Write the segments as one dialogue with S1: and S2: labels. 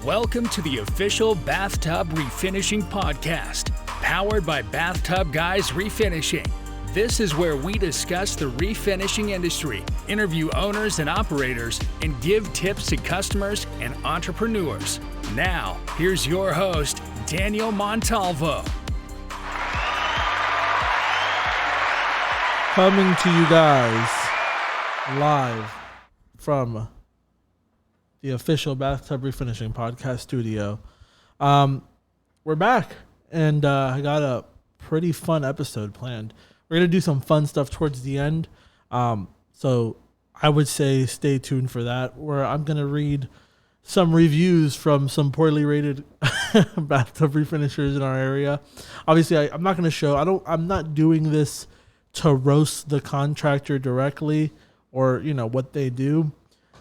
S1: Welcome to the official Bathtub Refinishing Podcast, powered by BathTubGuys Refinishing. This is where we discuss the refinishing industry, interview owners and operators, and give tips to customers and entrepreneurs. Now, here's your host, Daniel Montalvo.
S2: Coming to you guys live from the official Bathtub Refinishing Podcast studio. We're back, and I got a pretty fun episode planned. We're going to do some fun stuff towards the end, so I would say stay tuned for that, where I'm going to read some reviews from some poorly rated bathtub refinishers in our area. Obviously, I'm not going to show, I'm not doing this to roast the contractor directly or, you know, what they do,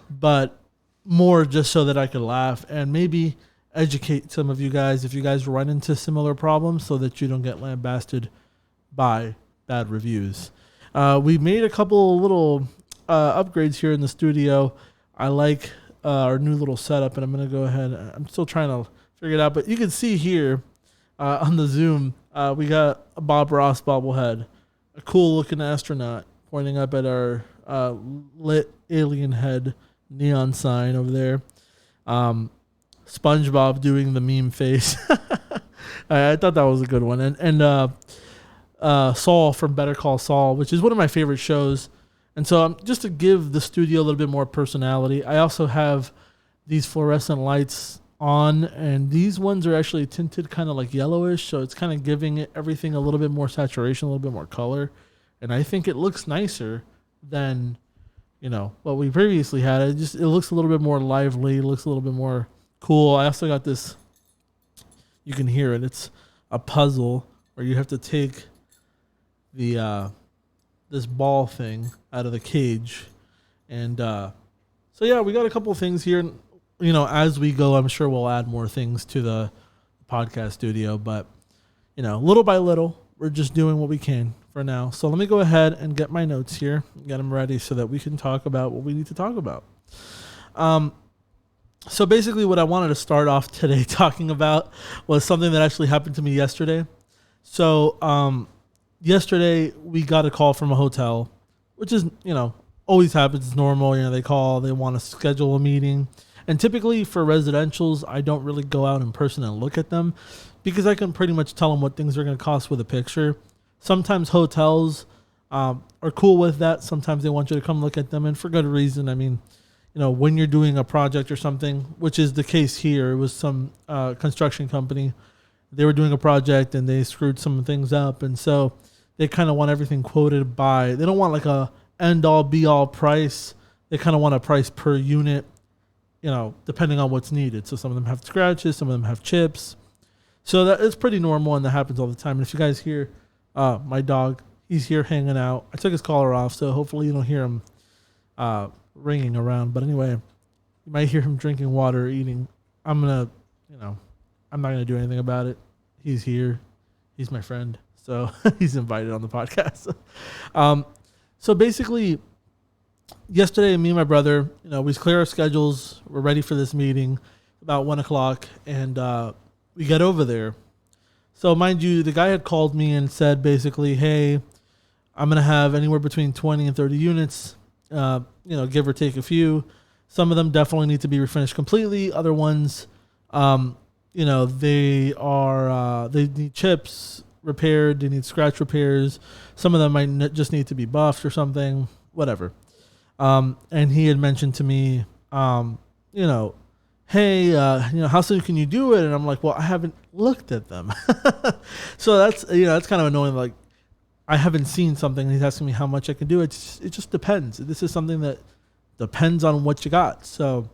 S2: but more just so that I could laugh and maybe educate some of you guys if you guys run into similar problems so that you don't get lambasted by bad reviews. We made a couple little upgrades here in the studio. I like our new little setup, and I'm going to go ahead. I'm still trying to figure it out, but you can see here on the Zoom, we got a Bob Ross bobblehead, a cool looking astronaut pointing up at our lit alien head neon sign over there. SpongeBob doing the meme face. I thought that was a good one. And Saul from Better Call Saul, which is one of my favorite shows. And so just to give the studio a little bit more personality, I also have these fluorescent lights on, and these ones are actually tinted kind of like yellowish, so it's kind of giving it everything a little bit more saturation, a little bit more color. And I think it looks nicer than, you know, what we previously had. It looks a little bit more lively, looks a little bit more cool. I also got this, you can hear it, it's a puzzle where you have to take the this ball thing out of the cage. And so yeah, we got a couple of things here. You know, as we go, I'm sure we'll add more things to the podcast studio, but you know, little by little, we're just doing what we can for now. So let me go ahead and get my notes here, get them ready so that we can talk about what we need to talk about. So basically what I wanted to start off today talking about was something that actually happened to me yesterday. So yesterday we got a call from a hotel, which is, you know, always happens. It's normal. You know, they call, they want to schedule a meeting. And typically for residentials, I don't really go out in person and look at them because I can pretty much tell them what things are going to cost with a picture. Sometimes hotels are cool with that. Sometimes they want you to come look at them, and for good reason. I mean, you know, when you're doing a project or something, which is the case here, it was some construction company. They were doing a project and they screwed some things up, and so they kind of want everything quoted by. They don't want like a end-all, be-all price. They kind of want a price per unit, you know, depending on what's needed. So some of them have scratches, some of them have chips. So that is pretty normal, and that happens all the time. And if you guys hear my dog, he's here hanging out. I took his collar off, so hopefully you don't hear him ringing around. But anyway, you might hear him drinking water or eating. I'm not going to do anything about it. He's here. He's my friend. So he's invited on the podcast. So basically, yesterday, me and my brother, you know, we clear our schedules. We're ready for this meeting about 1:00, and we get over there. So mind you, the guy had called me and said basically, hey, I'm going to have anywhere between 20 and 30 units, you know, give or take a few. Some of them definitely need to be refinished completely. Other ones, you know, they need chips repaired. They need scratch repairs. Some of them might just need to be buffed or something, whatever. And he had mentioned to me, you know, hey, you know, how soon can you do it? And I'm like, well, I haven't looked at them. So that's, you know, that's kind of annoying. Like, I haven't seen something, and he's asking me how much I can do. It just depends. This is something that depends on what you got. So,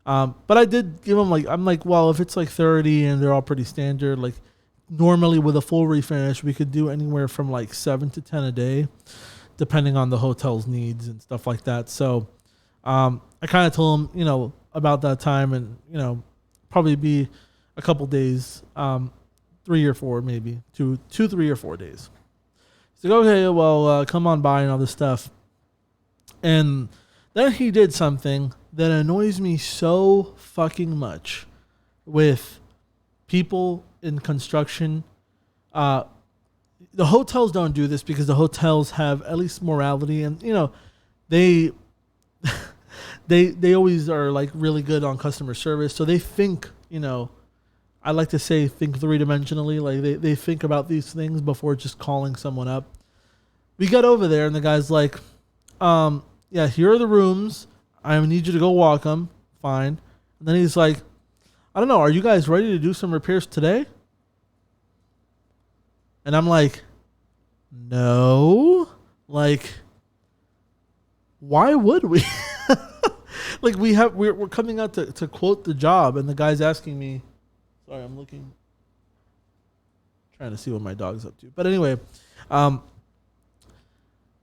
S2: but I did give him I'm like, well, if it's like 30 and they're all pretty standard, like normally with a full refinish, we could do anywhere from like 7 to 10 a day, depending on the hotel's needs and stuff like that. So, I kind of told him, you know, about that time, and, you know, probably be a couple days, 3 or 4, maybe 2, 3 or 4 days. He's like, okay, well, come on by and all this stuff. And then he did something that annoys me so fucking much. with people in construction. The hotels don't do this because the hotels have at least morality, and they they always are like really good on customer service. So they think, I like to say think 3-dimensionally. Like they think about these things before just calling someone up. We got over there and the guy's like, yeah, here are the rooms. I need you to go walk them. Fine. And then he's like, I don't know, are you guys ready to do some repairs today? And I'm like, no. Like, why would we? Like we're coming out to quote the job, and the guy's asking me. Sorry, I'm trying to see what my dog's up to. But anyway,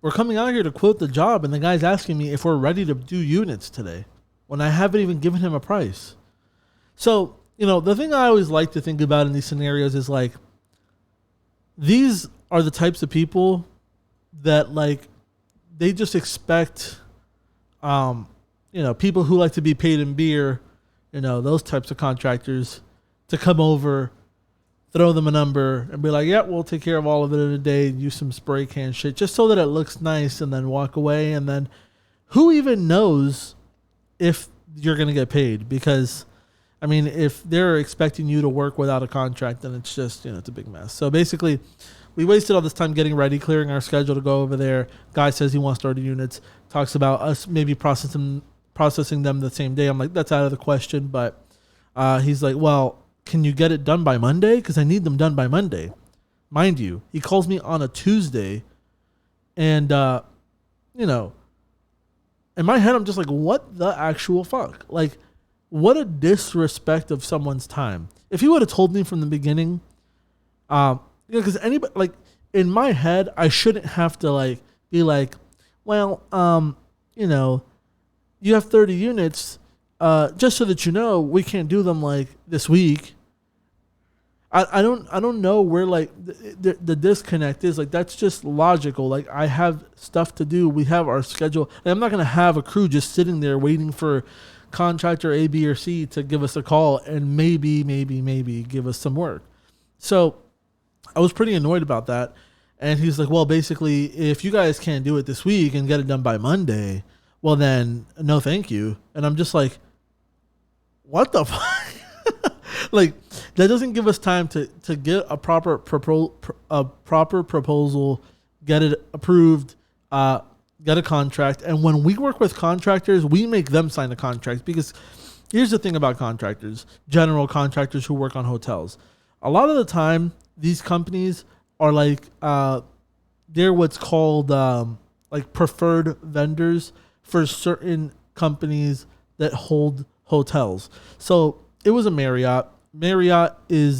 S2: we're coming out here to quote the job, and the guy's asking me if we're ready to do units today, when I haven't even given him a price. So, the thing I always like to think about in these scenarios is like, these are the types of people that like, they just expect, people who like to be paid in beer, those types of contractors to come over, throw them a number and be like, yeah, we'll take care of all of it in a day, use some spray can shit just so that it looks nice, and then walk away. And then who even knows if you're going to get paid? Because if they're expecting you to work without a contract, then it's just, it's a big mess. So basically, we wasted all this time getting ready, clearing our schedule to go over there. Guy says he wants to order units, talks about us maybe processing them the same day. I'm like, that's out of the question. But he's like, well, can you get it done by Monday? Because I need them done by Monday. Mind you, he calls me on a Tuesday. And, in my head, I'm just like, what the actual fuck? Like, what a disrespect of someone's time. If he would have told me from the beginning, because anybody, like, in my head, I shouldn't have to, like, be like, well, you have 30 units, just so that we can't do them, like, this week. I don't know where, like, the disconnect is. Like, that's just logical. Like, I have stuff to do. We have our schedule. And I'm not going to have a crew just sitting there waiting for contractor A, B, or C to give us a call and maybe give us some work. So I was pretty annoyed about that. And he's like, well, basically, if you guys can't do it this week and get it done by Monday, well, then no, thank you. And I'm just like, what the fuck? Like, that doesn't give us time to get a proper proposal, get it approved, get a contract. And when we work with contractors, we make them sign a contract, because here's the thing about contractors, general contractors who work on hotels. A lot of the time, these companies are like, they're what's called like preferred vendors for certain companies that hold hotels. So it was a Marriott. Marriott is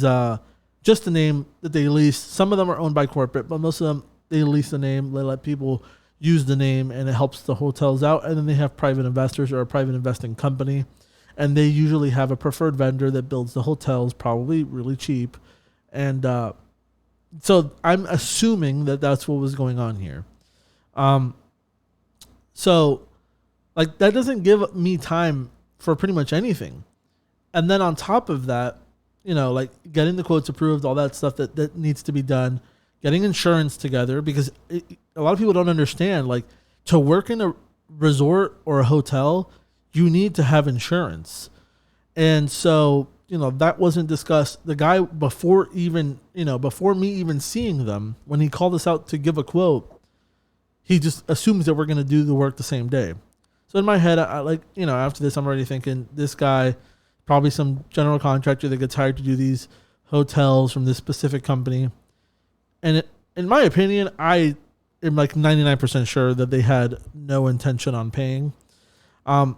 S2: just a name that they lease. Some of them are owned by corporate, but most of them, they lease the name. They let people use the name, and it helps the hotels out. And then they have private investors or a private investing company, and they usually have a preferred vendor that builds the hotels, probably really cheap. And so I'm assuming that that's what was going on here. So like, that doesn't give me time for pretty much anything. And then on top of that, like getting the quotes approved, all that stuff that needs to be done, getting insurance together, because a lot of people don't understand, like, to work in a resort or a hotel, you need to have insurance. And so, that wasn't discussed. The guy, before me even seeing them, when he called us out to give a quote, he just assumes that we're going to do the work the same day. So in my head, I like, after this, I'm already thinking, this guy, probably some general contractor that gets hired to do these hotels from this specific company. And in my opinion, I am like 99% sure that they had no intention on paying. And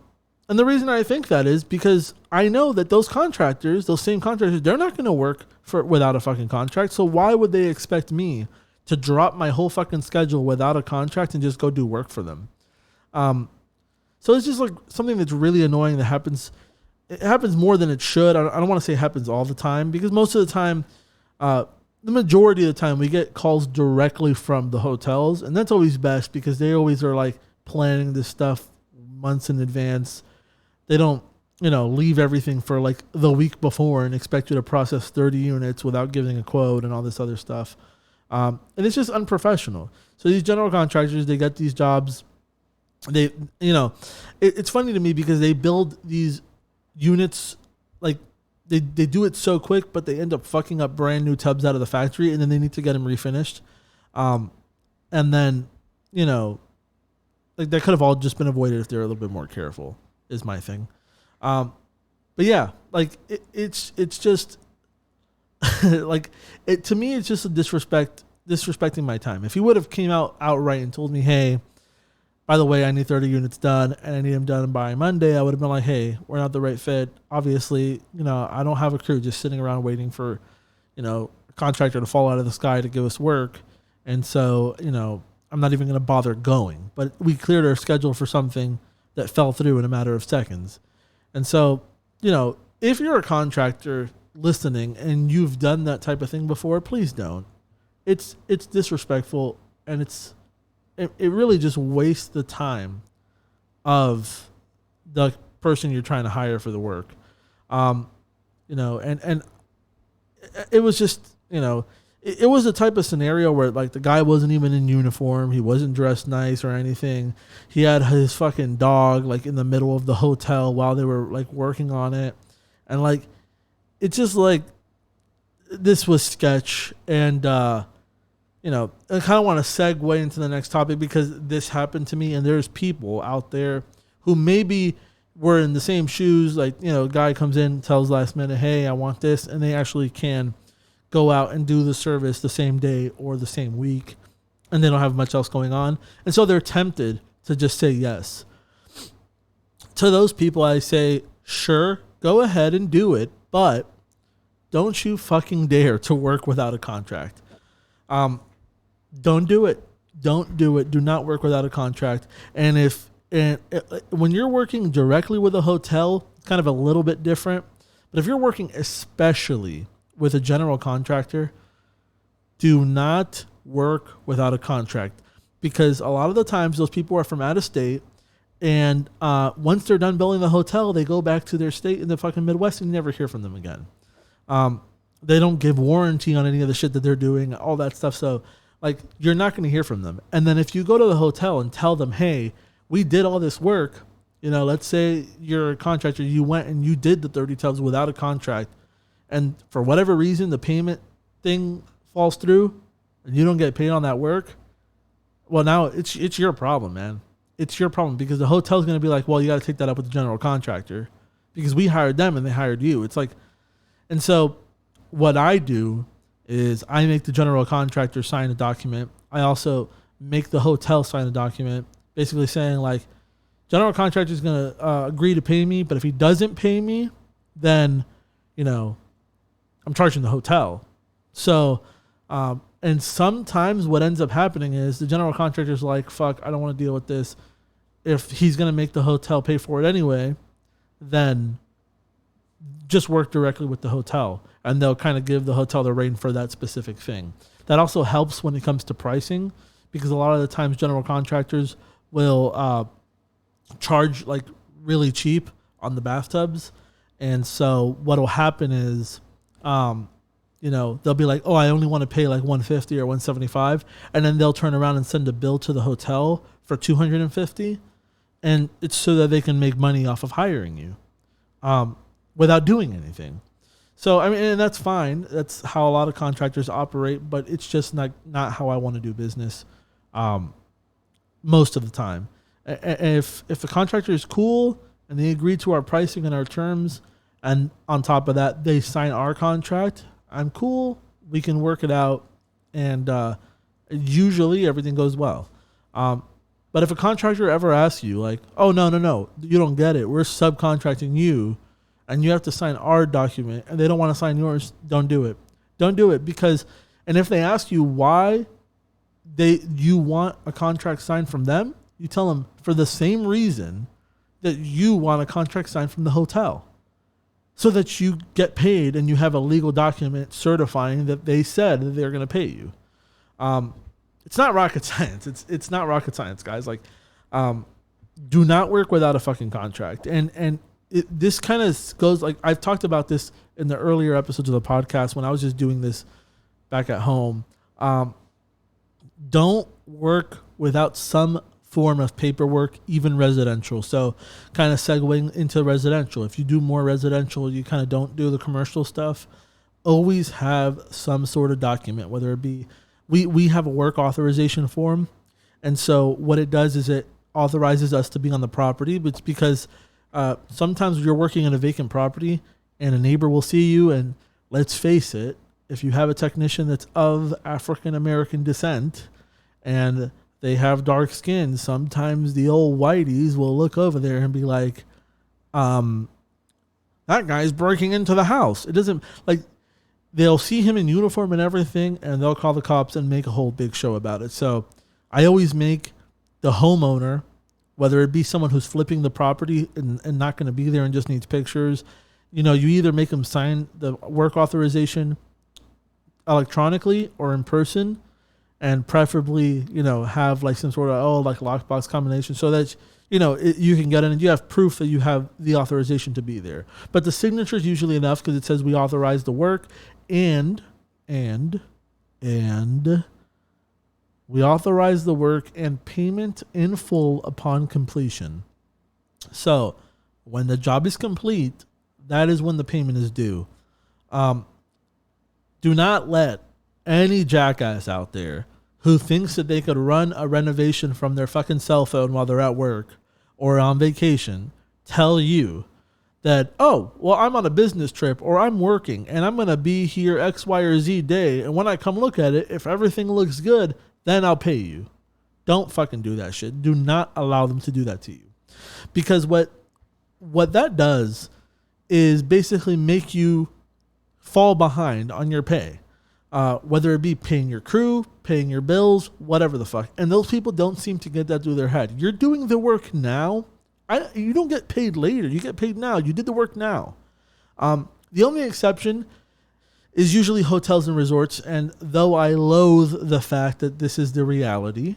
S2: the reason I think that is because I know that those contractors, those same contractors, they're not going to work without a fucking contract. So why would they expect me to drop my whole fucking schedule without a contract and just go do work for them? So it's just like something that's really annoying that happens. It happens more than it should. I don't want to say it happens all the time, because most of the time, the majority of the time, we get calls directly from the hotels. And that's always best, because they always are like planning this stuff months in advance. They don't leave everything for like the week before and expect you to process 30 units without giving a quote and all this other stuff. And it's just unprofessional. So these general contractors, they get these jobs. It's funny to me because they build these units, like they do it so quick, but they end up fucking up brand new tubs out of the factory, and then they need to get them refinished. And then, like that could have all just been avoided if they're a little bit more careful, is my thing. But yeah, like it's just like to me, it's just a disrespecting my time. If he would have came out outright and told me, hey, by the way, I need 30 units done and I need them done by Monday, I would have been like, hey, we're not the right fit. Obviously, I don't have a crew just sitting around waiting for, a contractor to fall out of the sky to give us work. And so, I'm not even going to bother going. But we cleared our schedule for something that fell through in a matter of seconds. And so, if you're a contractor listening and you've done that type of thing before, please don't. It's disrespectful, and it really just wastes the time of the person you're trying to hire for the work. And it was just, it was a type of scenario where like the guy wasn't even in uniform. He wasn't dressed nice or anything. He had his fucking dog like in the middle of the hotel while they were like working on it. And like, it's just like, this was sketch. And, I kind of want to segue into the next topic because this happened to me, and there's people out there who maybe were in the same shoes. Like, a guy comes in, tells last minute, hey, I want this. And they actually can go out and do the service the same day or the same week, and they don't have much else going on. And so they're tempted to just say yes. To those people, I say, sure, go ahead and do it, but don't you fucking dare to work without a contract. Don't do it. Don't do it. Do not work without a contract. And when you're working directly with a hotel, it's kind of a little bit different. But if you're working especially with a general contractor, do not work without a contract, because a lot of the times those people are from out of state, and once they're done building the hotel, they go back to their state in the fucking Midwest and you never hear from them again. They don't give warranty on any of the shit that they're doing, all that stuff. So like, you're not going to hear from them. And then if you go to the hotel and tell them, hey, we did all this work, let's say you're a contractor, you went and you did the 30 tubs without a contract, and for whatever reason, the payment thing falls through and you don't get paid on that work. Well, now it's your problem, man. It's your problem, because the hotel's going to be like, well, you got to take that up with the general contractor because we hired them and they hired you. It's like, and so what I do is I make the general contractor sign a document. I also make the hotel sign a document basically saying like, general contractor is going to agree to pay me, but if he doesn't pay me, then, I'm charging the hotel. So, and sometimes what ends up happening is the general contractor is like, fuck, I don't want to deal with this. If he's going to make the hotel pay for it anyway, then just work directly with the hotel, and they'll kind of give the hotel the rein for that specific thing. That also helps when it comes to pricing, because a lot of the times general contractors will charge like really cheap on the bathtubs. And so what'll happen is, they'll be like, oh, I only want to pay like $150 or $175. And then they'll turn around and send a bill to the hotel for $250. And it's so that they can make money off of hiring you without doing anything. So, I mean, and that's fine. That's how a lot of contractors operate, but it's just not how I want to do business most of the time. If the contractor is cool and they agree to our pricing and our terms, and on top of that, they sign our contract, I'm cool. We can work it out, and usually everything goes well. But if a contractor ever asks you, like, oh, no, you don't get it. We're subcontracting you, and you have to sign our document, and they don't want to sign yours, don't do it. Don't do it, because, and if they ask you why you want a contract signed from them, you tell them for the same reason that you want a contract signed from the hotel, so that you get paid and you have a legal document certifying that they said that they're going to pay you. It's not rocket science. It's not rocket science, guys. Like, do not work without a fucking contract. And this kind of goes like I've talked about this in the earlier episodes of the podcast when I was just doing this back at home. Don't work without some form of paperwork, even residential. So kind of segueing into residential. If you do more residential, you kind of don't do the commercial stuff. Always have some sort of document, whether it be, we have a work authorization form. And so what it does is it authorizes us to be on the property, but it's because sometimes you're working in a vacant property and a neighbor will see you, and let's face it, if you have a technician that's of African American descent and they have dark skin, sometimes the old whiteys will look over there and be like, that guy's breaking into the house. It doesn't, like, they'll see him in uniform and everything, and they'll call the cops and make a whole big show about it. So I always make the homeowner, whether it be someone who's flipping the property and not going to be there and just needs pictures, you either make them sign the work authorization electronically or in person, and preferably, have like some sort of, like lockbox combination so that, you can get in and you have proof that you have the authorization to be there. But the signature is usually enough because it says we authorize the work and we authorize the work and payment in full upon completion. So when the job is complete, that is when the payment is due. Do not let any jackass out there who thinks that they could run a renovation from their fucking cell phone while they're at work or on vacation tell you that, I'm on a business trip or I'm working and I'm going to be here X, Y, or Z day. And when I come look at it, if everything looks good, then I'll pay you. Don't fucking do that shit. Do not allow them to do that to you. Because what that does is basically make you fall behind on your pay. Whether it be paying your crew, paying your bills, whatever the fuck. And those people don't seem to get that through their head. You're doing the work now. You don't get paid later. You get paid now. You did the work now. The only exception is usually hotels and resorts. And though I loathe the fact that this is the reality,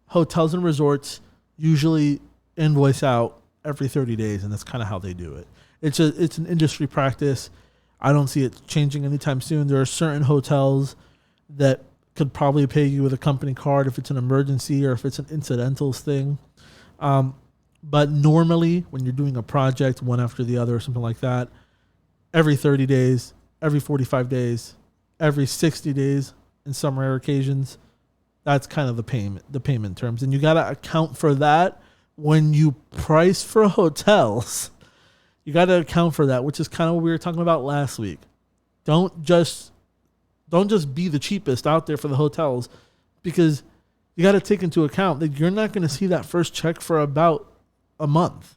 S2: hotels and resorts usually invoice out every 30 days. And that's kind of how they do it. It's an industry practice. I don't see it changing anytime soon. There are certain hotels that could probably pay you with a company card if it's an emergency or if it's an incidentals thing. But normally when you're doing a project one after the other or something like that, every 30 days, every 45 days, every 60 days in some rare occasions, that's kind of the payment terms. And you got to account for that when you price for hotels. You got to account for that, which is kind of what we were talking about last week. Don't just be the cheapest out there for the hotels, because you got to take into account that you're not going to see that first check for about a month.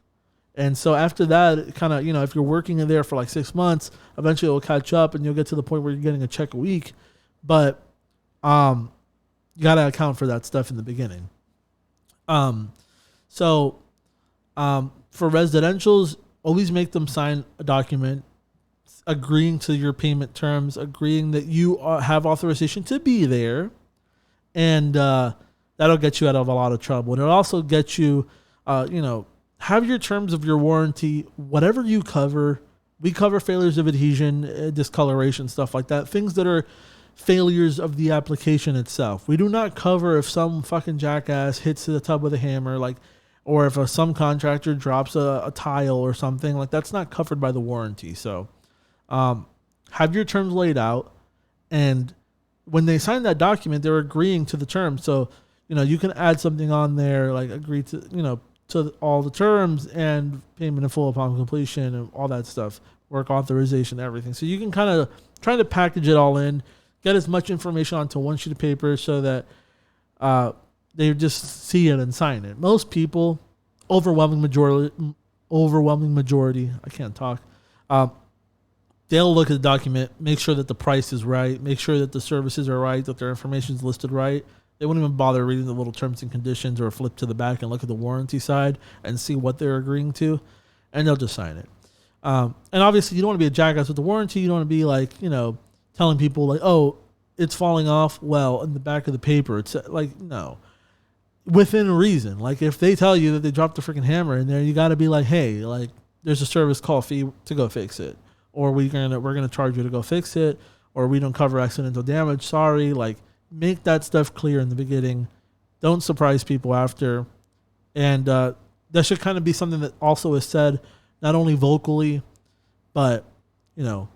S2: And so after that, it kind of, if you're working in there for like 6 months, eventually it'll catch up and you'll get to the point where you're getting a check a week. But you got to account for that stuff in the beginning. So for residentials, always make them sign a document agreeing to your payment terms, agreeing that you have authorization to be there. And that'll get you out of a lot of trouble. And it'll also get you, have your terms of your warranty, whatever you cover. We cover failures of adhesion, discoloration, stuff like that. Things that are failures of the application itself. We do not cover if some fucking jackass hits the tub with a hammer, or if some contractor drops a tile or something. That's not covered by the warranty. So have your terms laid out. And when they sign that document, they're agreeing to the terms. So, you can add something on there, agree to, to all the terms and payment in full upon completion and all that stuff, work authorization, everything. So you can kind of try to package it all in, get as much information onto one sheet of paper so that they just see it and sign it. Most people, overwhelming majority, I can't talk. They'll look at the document, make sure that the price is right, make sure that the services are right, that their information is listed right. They wouldn't even bother reading the little terms and conditions or flip to the back and look at the warranty side and see what they're agreeing to, and they'll just sign it. And obviously, you don't want to be a jackass with the warranty. You don't want to be telling people it's falling off. Well, in the back of the paper, it's no. Within reason. If they tell you that they dropped the freaking hammer in there, you got to be hey, there's a service call fee to go fix it, or we're gonna charge you to go fix it, or we don't cover accidental damage. Sorry, like make that stuff clear in the beginning. Don't surprise people after, and that should kind of be something that also is said not only vocally, but not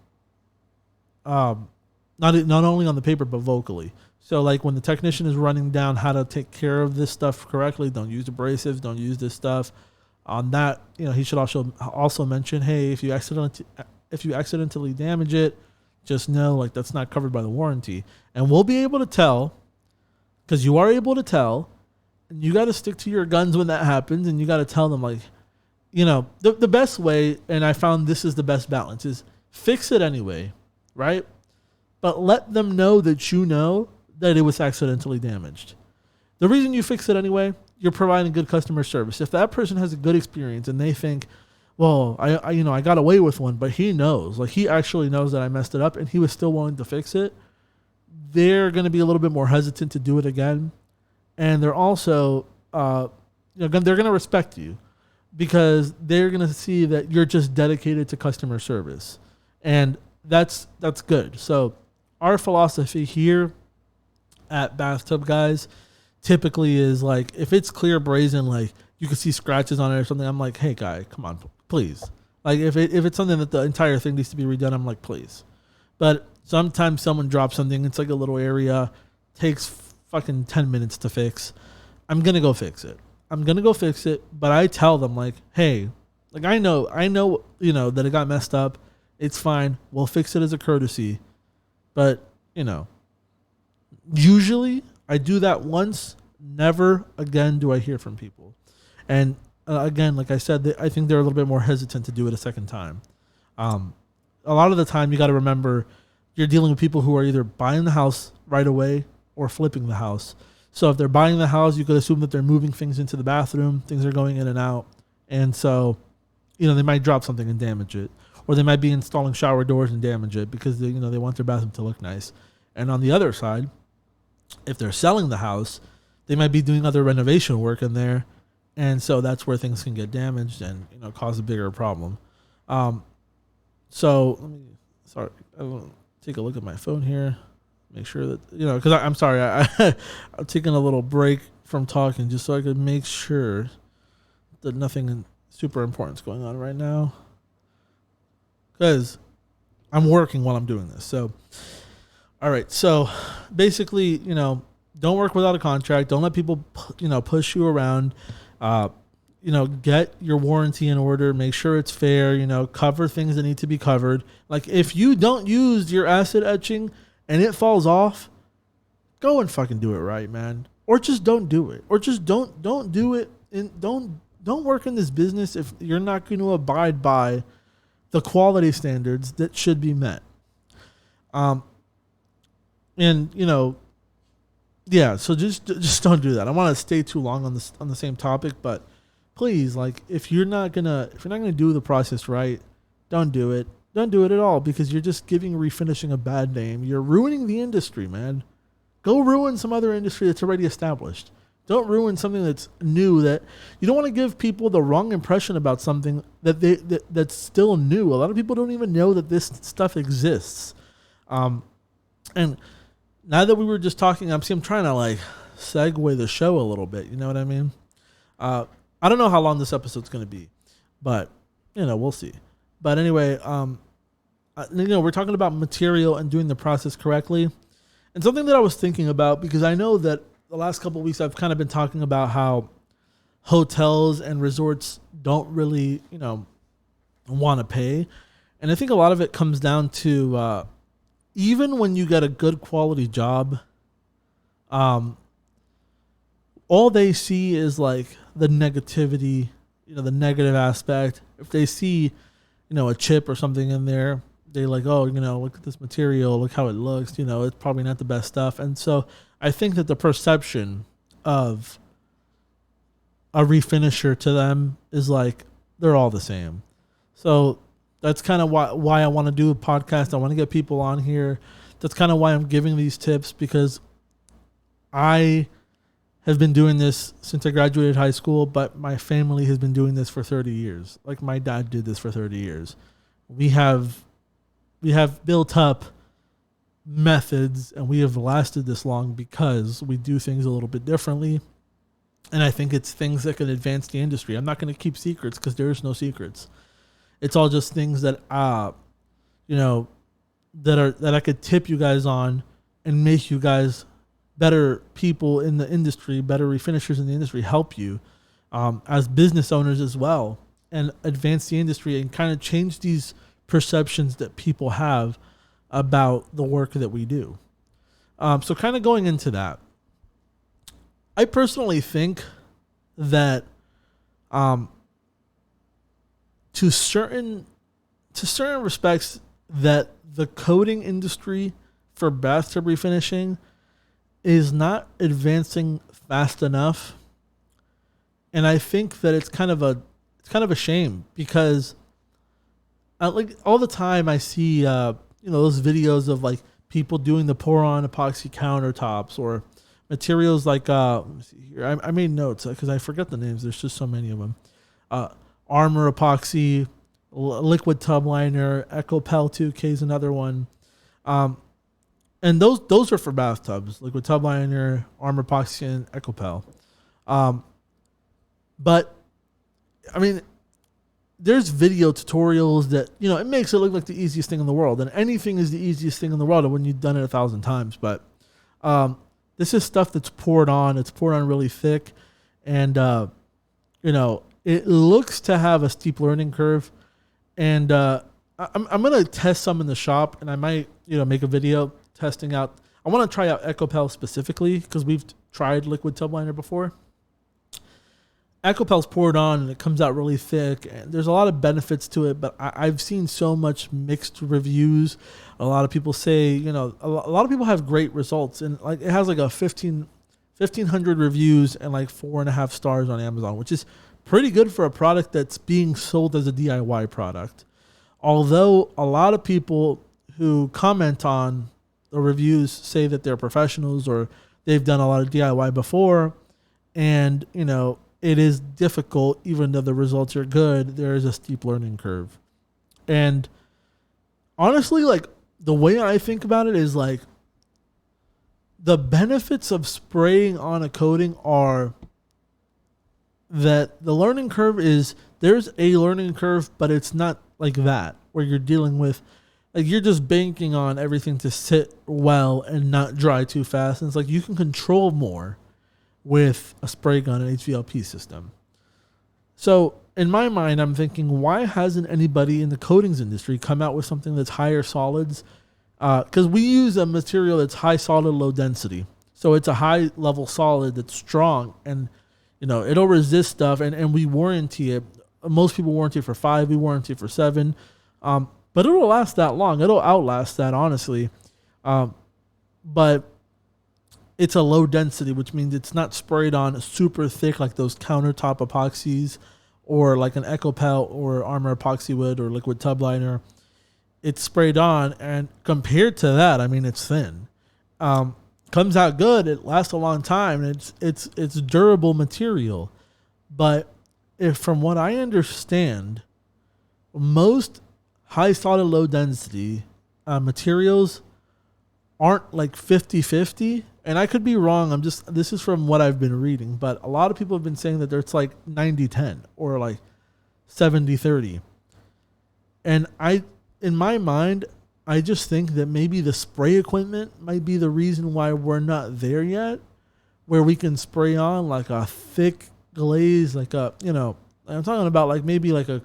S2: only on the paper but vocally. So like when the technician is running down how to take care of this stuff correctly, don't use abrasives, don't use this stuff. On that, he should also mention, hey, if you accidentally damage it, just know like that's not covered by the warranty. And we'll be able to tell, because you are able to tell, and you got to stick to your guns when that happens, and you got to tell them like, the best way, and I found this is the best balance, is fix it anyway, right? But let them know that it was accidentally damaged. The reason you fix it anyway, you're providing good customer service. If that person has a good experience and they think, well, I got away with one, but he knows, like he actually knows that I messed it up and he was still willing to fix it, they're going to be a little bit more hesitant to do it again. And they're also, they're going to respect you because they're going to see that you're just dedicated to customer service. And that's good. So our philosophy here at BathTubGuys typically is like, if it's clear brazen, like you can see scratches on it or something, I'm like, hey guy, come on, please. Like if it's something that the entire thing needs to be redone, I'm like, please. But sometimes someone drops something, it's like a little area, takes fucking 10 minutes to fix. I'm going to go fix it. But I tell them like, hey, like I know, that it got messed up. It's fine. We'll fix it as a courtesy. But, usually I do that once. Never again do I hear from people. And again, like I said, I think they're a little bit more hesitant to do it a second time. A lot of the time you got to remember you're dealing with people who are either buying the house right away or flipping the house. So if they're buying the house, you could assume that they're moving things into the bathroom. Things are going in and out. And so, they might drop something and damage it. Or they might be installing shower doors and damage it because they want their bathroom to look nice. And on the other side, if they're selling the house, they might be doing other renovation work in there. And so that's where things can get damaged and, cause a bigger problem. So I want to take a look at my phone here. Make sure that, because I'm sorry, I'm taking a little break from talking just so I could make sure that nothing super important is going on right now. Because I'm working while I'm doing this. So, all right. So basically, don't work without a contract. Don't let people, push you around. Get your warranty in order. Make sure it's fair. Cover things that need to be covered. Like if you don't use your acid etching and it falls off, go and fucking do it right, man. Or just don't do it. Or just don't do it. And don't work in this business if you're not going to abide by the quality standards that should be met. So just don't do that. I want to stay too long on the same topic, but please, like if you're not gonna do the process right, don't do it. Don't do it at all because you're just giving refinishing a bad name. You're ruining the industry, man. Go ruin some other industry that's already established. Don't ruin something that's new. That you don't want to give people the wrong impression about something that's still new. A lot of people don't even know that this stuff exists. And now that we were just talking, I'm trying to like segue the show a little bit. You know what I mean? I don't know how long this episode's going to be, but we'll see. But anyway, we're talking about material and doing the process correctly. And something that I was thinking about, because I know that the last couple of weeks I've kind of been talking about how hotels and resorts don't really, want to pay. And I think a lot of it comes down to even when you get a good quality job, all they see is like the negativity, the negative aspect. If they see, a chip or something in there, they like, oh, look at this material, look how it looks, it's probably not the best stuff. And so I think that the perception of a refinisher to them is like they're all the same. So that's kind of why I want to do a podcast. I want to get people on here. That's kind of why I'm giving these tips, because I have been doing this since I graduated high school, but my family has been doing this for 30 years. Like my dad did this for 30 years. We have built up methods and we have lasted this long because we do things a little bit differently. And I think it's things that can advance the industry. I'm not going to keep secrets because there's no secrets. It's all just things that, that I could tip you guys on and make you guys better people in the industry, better refinishers in the industry, help you as business owners as well, and advance the industry and kind of change these perceptions that people have about the work that we do. So kind of going into that, I personally think that to certain respects that the coating industry for bathtub refinishing is not advancing fast enough. And I think that it's kind of a shame because like all the time I see those videos of like people doing the pour on epoxy countertops or materials like let me see here. I made notes because I forget the names. There's just so many of them. Armor epoxy, liquid tub liner, EcoPel 2K is another one. And those are for bathtubs, liquid tub liner, armor epoxy, and EcoPel. But I mean, there's video tutorials that, it makes it look like the easiest thing in the world, and anything is the easiest thing in the world when you've done it 1,000 times. But this is stuff that's poured on. It's poured on really thick, and it looks to have a steep learning curve. And I'm gonna test some in the shop, and I might make a video testing out. I want to try out EcoPel specifically because we've tried liquid tub liner before. EcoPel's poured on and it comes out really thick, and there's a lot of benefits to it, but I've seen so much mixed reviews. A lot of people say, a lot of people have great results, and like it has like a 1,500 reviews and like 4.5 stars on Amazon, which is pretty good for a product that's being sold as a DIY product. Although a lot of people who comment on the reviews say that they're professionals or they've done a lot of DIY before, and it is difficult. Even though the results are good, there is a steep learning curve. And honestly, like the way I think about it is like the benefits of spraying on a coating are that the learning curve is, there's a learning curve, but it's not like that where you're dealing with, like you're just banking on everything to sit well and not dry too fast. And it's like you can control more with a spray gun and HVLP system. So in my mind, I'm thinking, why hasn't anybody in the coatings industry come out with something that's higher solids? Because we use a material that's high solid, low density. So it's a high level solid that's strong, and it'll resist stuff, and we warranty it. Most people warranty it for 5, we warranty it for 7. But it'll last that long. It'll outlast that, honestly. But it's a low density, which means it's not sprayed on super thick like those countertop epoxies or like an EcoPel or Armor epoxy wood or liquid tub liner. It's sprayed on, and compared to that, I mean, it's thin. Comes out good. It lasts a long time. And it's durable material. But from what I understand, most high solid, low density materials aren't like 50-50. And I could be wrong. This is from what I've been reading, but a lot of people have been saying that it's like 90-10 or like 70-30. And in my mind, I just think that maybe the spray equipment might be the reason why we're not there yet, where we can spray on like a thick glaze, like I'm talking about like maybe like a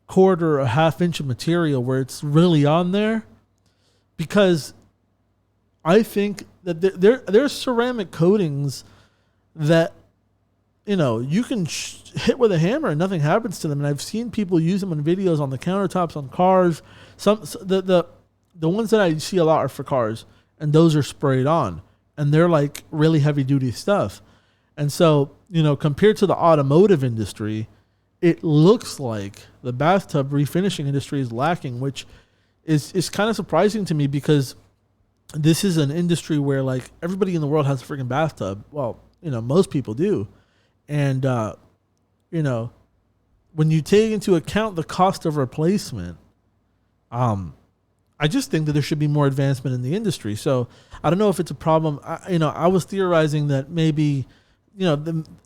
S2: quarter or a half inch of material where it's really on there. Because I think that there's ceramic coatings that, you can hit with a hammer and nothing happens to them. And I've seen people use them in videos on the countertops on cars. The ones that I see a lot are for cars, and those are sprayed on, and they're like really heavy duty stuff. And so, compared to the automotive industry, it looks like the bathtub refinishing industry is lacking, which is kind of surprising to me because this is an industry where like everybody in the world has a freaking bathtub. Well, most people do. And, when you take into account the cost of replacement, I just think that there should be more advancement in the industry. So I don't know if it's a problem. I was theorizing that maybe,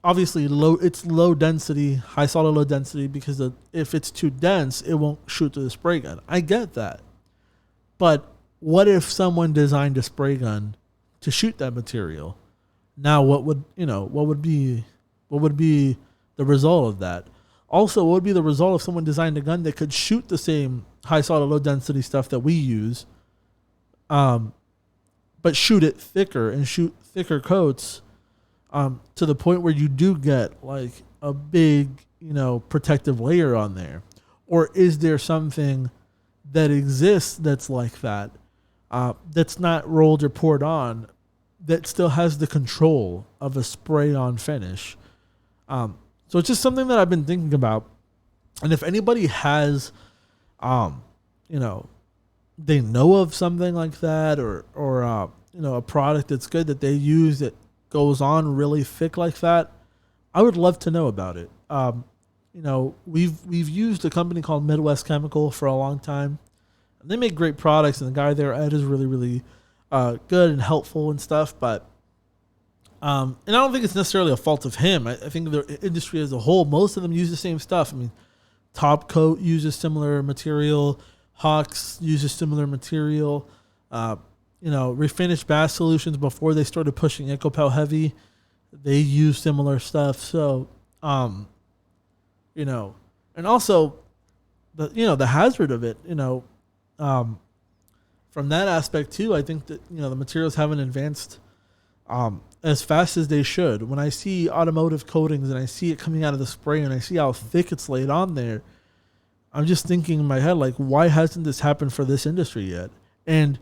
S2: obviously it's low density, high solid low density, because if it's too dense, it won't shoot through the spray gun. I get that. But what if someone designed a spray gun to shoot that material? Now what would be the result of that? Also, what would be the result if someone designed a gun that could shoot the same high solid low density stuff that we use, but shoot it thicker and shoot thicker coats, to the point where you do get like a big, protective layer on there? Or is there something that exists that's like that, that's not rolled or poured on, that still has the control of a spray-on finish? So it's just something that I've been thinking about. And if anybody has, they know of something like that, or a product that's good that they use that goes on really thick like that, I would love to know about it. We've used a company called Midwest Chemical for a long time, and they make great products, and the guy there, Ed, is really, really good and helpful and stuff. But and I don't think it's necessarily a fault of him. I think the industry as a whole, most of them use the same stuff. I mean, Top Coat uses similar material. Hawks uses similar material. Refinish Bath Solutions, before they started pushing EcoPel Heavy, they use similar stuff. So, and also the hazard of it, from that aspect too, I think that, the materials haven't advanced as fast as they should. When I see automotive coatings and I see it coming out of the spray and I see how thick it's laid on there, I'm just thinking in my head, like, why hasn't this happened for this industry yet? And,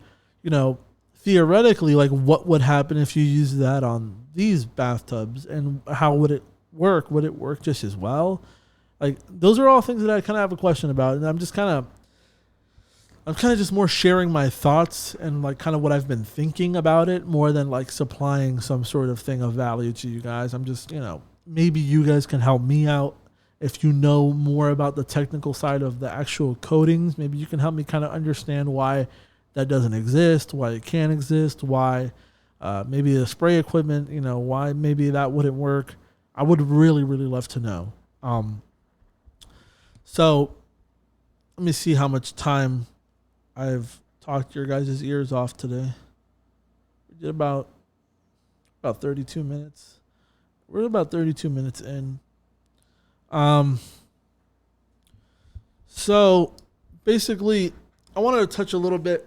S2: theoretically, like, what would happen if you use that on these bathtubs, and how would it work? Would it work just as well? Like, those are all things that I kind of have a question about. And I'm kind of just more sharing my thoughts and like kind of what I've been thinking about it, more than like supplying some sort of thing of value to you guys. I'm just, maybe you guys can help me out. If you know more about the technical side of the actual coatings, maybe you can help me kind of understand why that doesn't exist, why it can't exist, why maybe the spray equipment, why maybe that wouldn't work. I would really, really love to know. So let me see how much time I've talked your guys' ears off today. We did about 32 minutes. We're about 32 minutes in. So basically, I wanted to touch a little bit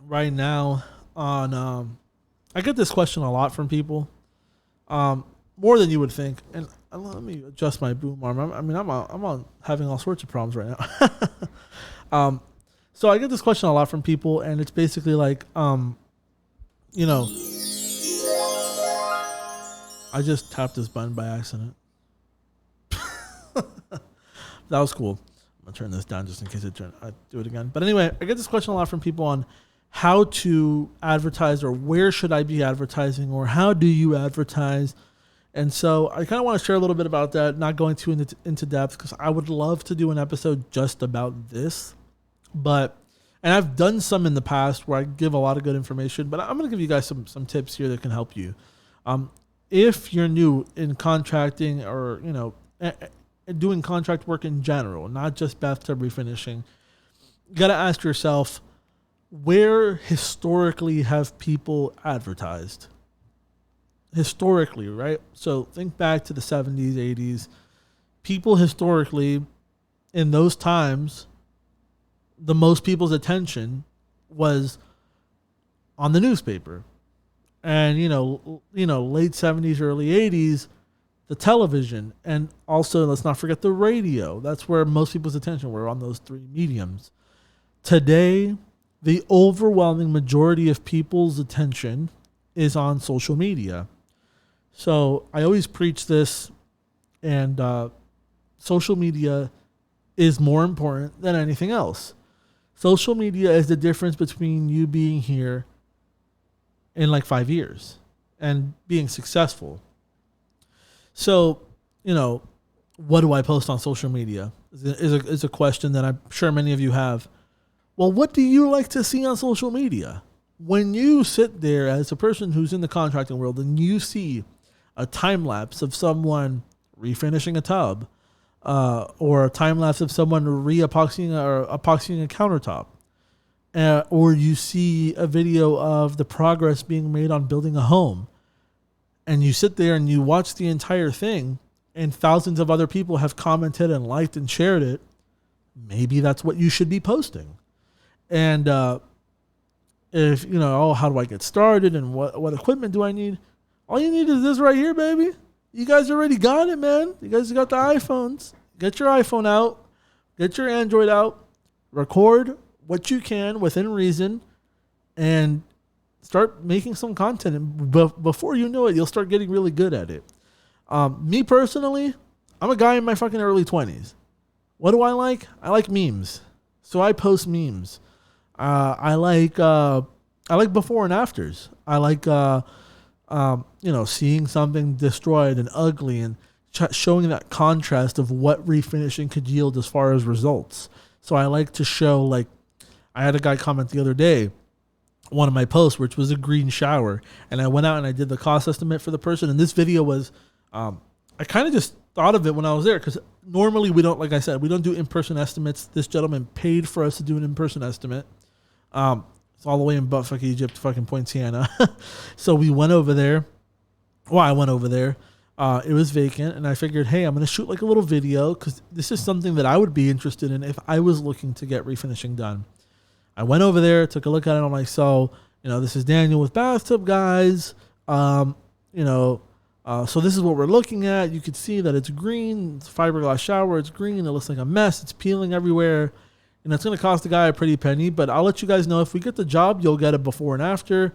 S2: right now on, I get this question a lot from people, more than you would think. And let me adjust my boom arm. I'm on having all sorts of problems right now. So I get this question a lot from people, and it's basically like, I just tapped this button by accident. That was cool. I'm going to turn this down just in case I do it again. But anyway, I get this question a lot from people on how to advertise, or where should I be advertising, or how do you advertise? And so I kind of want to share a little bit about that, not going too into depth, because I would love to do an episode just about this. And I've done some in the past where I give a lot of good information, but I'm going to give you guys some tips here that can help you. If you're new in contracting, or, doing contract work in general, not just bathtub refinishing, you got to ask yourself, where historically have people advertised? Historically, right? So think back to the 70s, 80s. People historically, in those times, the most people's attention was on the newspaper. And, late 70s, early 80s, the television, and also, let's not forget, the radio. That's where most people's attention were, on those three mediums. Today, the overwhelming majority of people's attention is on social media. So I always preach this, and social media is more important than anything else. Social media is the difference between you being here in like 5 years and being successful. So, what do I post on social media is a question that I'm sure many of you have. Well, what do you like to see on social media? When you sit there as a person who's in the contracting world and you see a time lapse of someone refinishing a tub, or a time lapse of someone re-epoxying or epoxying a countertop, or you see a video of the progress being made on building a home, and you sit there and you watch the entire thing, and thousands of other people have commented and liked and shared it, maybe that's what you should be posting. And if, how do I get started and what equipment do I need? All you need is this right here, baby. You guys already got it, man. You guys got the iPhones. Get your iPhone out. Get your Android out. Record what you can within reason and start making some content. And before you know it, you'll start getting really good at it. Me personally, I'm a guy in my fucking early 20s. What do I like? I like memes. So I post memes. I like before and afters. I like seeing something destroyed and ugly and showing that contrast of what refinishing could yield as far as results. So I like to show, I had a guy comment the other day, one of my posts, which was a green shower, and I went out and I did the cost estimate for the person. And this video was, I kind of just thought of it when I was there, because normally we don't, like I said, we don't do in-person estimates. This gentleman paid for us to do an in-person estimate. It's all the way in buttfuck Egypt, fucking Poinciana. So we went over there. Well, I went over there. It was vacant, and I figured, hey, I'm going to shoot a little video, because this is something that I would be interested in if I was looking to get refinishing done. I went over there, took a look at it. I'm like, so, this is Daniel with BathTubGuys. So this is what we're looking at. You can see that it's green. It's a fiberglass shower. It's green. It looks like a mess. It's peeling everywhere. And it's going to cost the guy a pretty penny. But I'll let you guys know, if we get the job, you'll get it before and after.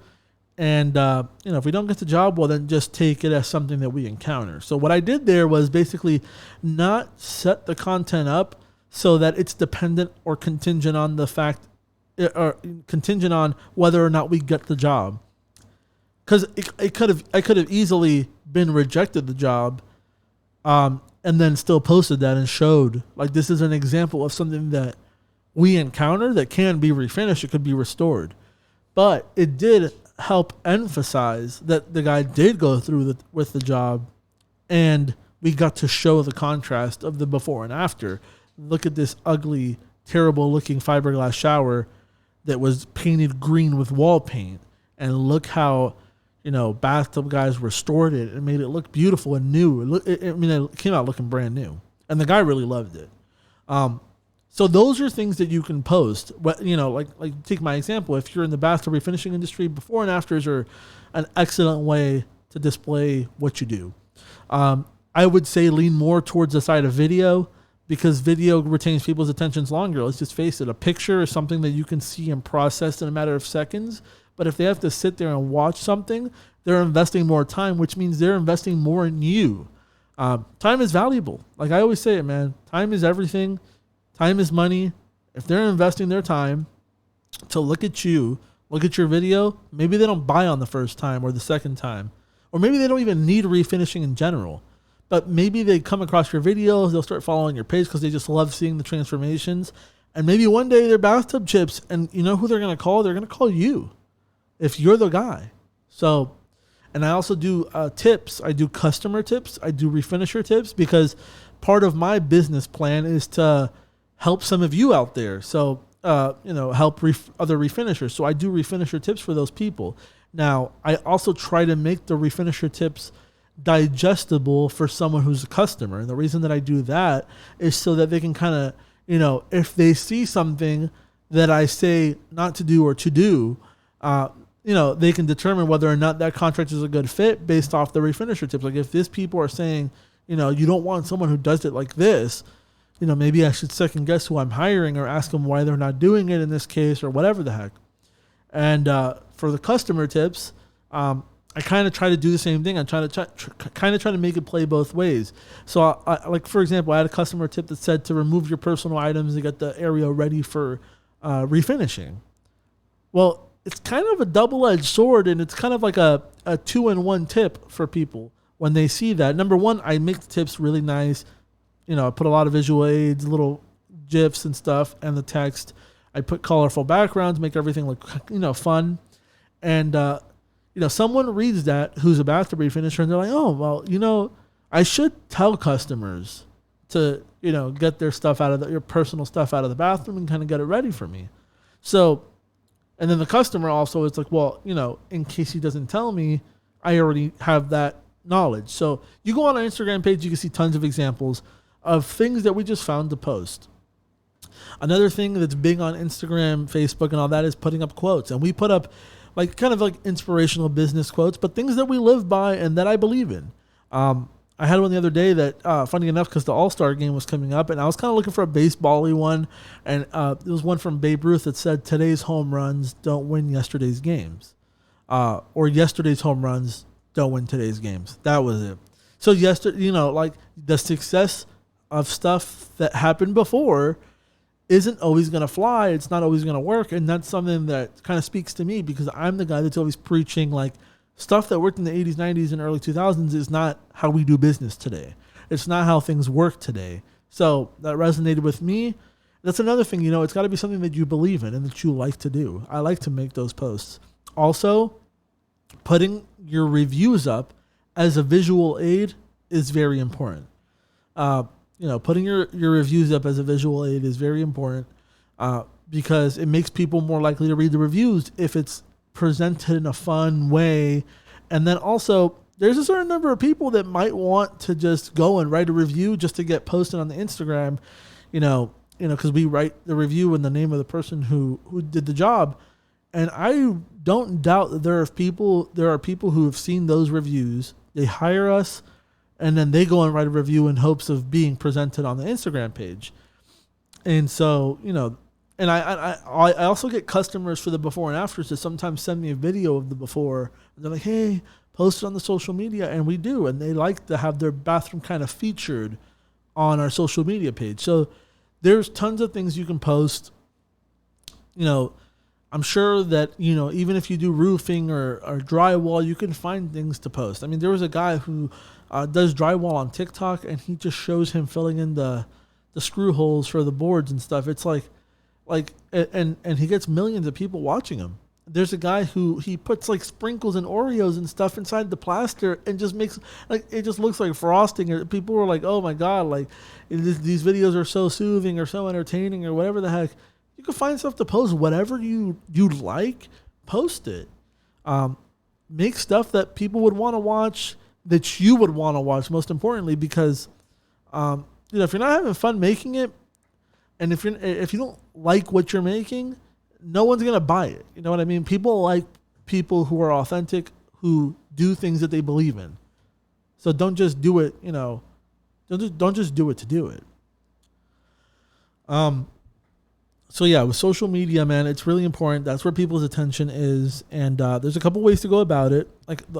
S2: And, if we don't get the job, well, then just take it as something that we encounter. So what I did there was basically not set the content up so that it's dependent or contingent on the fact, or contingent on whether or not we get the job. Because I could have easily been rejected the job, and then still posted that and showed, this is an example of something that we encounter that can be refinished. It could be restored. But it did help emphasize that the guy did go through with the job, and we got to show the contrast of the before and after. Look at this ugly, terrible looking fiberglass shower that was painted green with wall paint, and look how BathTubGuys restored it and made it look beautiful and new. It came out looking brand new, and the guy really loved it. So those are things that you can post. Take my example. If you're in the bathtub refinishing industry, before and afters are an excellent way to display what you do. I would say lean more towards the side of video, because video retains people's attentions longer. Let's just face it. A picture is something that you can see and process in a matter of seconds. But if they have to sit there and watch something, they're investing more time, which means they're investing more in you. Time is valuable. Like I always say it, man. Time is everything. Time is money. If they're investing their time to look at you, look at your video, maybe they don't buy on the first time or the second time. Or maybe they don't even need refinishing in general. But maybe they come across your videos, they'll start following your page because they just love seeing the transformations. And maybe one day they're bathtub chips, and you know who they're going to call? They're going to call you if you're the guy. So, and I also do tips. I do customer tips. I do refinisher tips, because part of my business plan is to help some of you out there. So, help other refinishers. So I do refinisher tips for those people. Now, I also try to make the refinisher tips digestible for someone who's a customer. And the reason that I do that is so that they can kind of, if they see something that I say not to do or to do, they can determine whether or not that contract is a good fit based off the refinisher tips. Like if these people are saying, you don't want someone who does it like this, maybe I should second guess who I'm hiring or ask them why they're not doing it in this case or whatever the heck. And for the customer tips, I kind of try to do the same thing. I try to make it play both ways. So, like for example, I had a customer tip that said to remove your personal items and get the area ready for refinishing. Well, it's kind of a double-edged sword, and it's kind of like a 2-in-1 tip for people. when they see that, number one, I make the tips really nice. I put a lot of visual aids, little GIFs and stuff, and the text. I put colorful backgrounds, make everything look, fun. And, someone reads that who's a bathtub refinisher, and they're like, oh, well, I should tell customers to, get their stuff your personal stuff out of the bathroom and kind of get it ready for me. So, and then the customer also, it's like, well, in case he doesn't tell me, I already have that knowledge. So you go on our Instagram page, you can see tons of examples of things that we just found to post. Another thing that's big on Instagram, Facebook, and all that is putting up quotes. And we put up kind of inspirational business quotes, but things that we live by and that I believe in. I had one the other day that, funny enough, because the All-Star game was coming up, and I was kind of looking for a baseball-y one, and it was one from Babe Ruth that said, today's home runs don't win yesterday's games. Or yesterday's home runs don't win today's games. That was it. So yesterday, the success of stuff that happened before isn't always going to fly. It's not always going to work. And that's something that kind of speaks to me because I'm the guy that's always preaching stuff that worked in the 80s, 90s, and early 2000s is not how we do business today. It's not how things work today. So that resonated with me. That's another thing, it's got to be something that you believe in and that you like to do. I like to make those posts. Also, putting your reviews up as a visual aid is very important. Putting your reviews up as a visual aid is very important because it makes people more likely to read the reviews if it's presented in a fun way. And then also, there's a certain number of people that might want to just go and write a review just to get posted on the Instagram, because we write the review in the name of the person who did the job. And I don't doubt that there are people who have seen those reviews. They hire us, and then they go and write a review in hopes of being presented on the Instagram page. And so, and I also get customers for the before and afters to sometimes send me a video of the before. And they're like, hey, post it on the social media. And we do. And they like to have their bathroom kind of featured on our social media page. So there's tons of things you can post. I'm sure that, even if you do roofing or drywall, you can find things to post. I mean, there was a guy who does drywall on TikTok, and he just shows him filling in the screw holes for the boards and stuff. It's and he gets millions of people watching him. There's a guy who he puts sprinkles and Oreos and stuff inside the plaster and just makes it just looks like frosting. People were like, oh my God, these videos are so soothing or so entertaining or whatever the heck. You can find stuff to post, whatever you like, post it. Make stuff that people would want to watch, that you would want to watch, most importantly, because if you're not having fun making it, and if you don't like what you're making, no one's gonna buy it. You know what I mean? People like people who are authentic, who do things that they believe in. So don't just do it. Don't just do it to do it. So yeah, with social media, man, it's really important. That's where people's attention is, and there's a couple ways to go about it.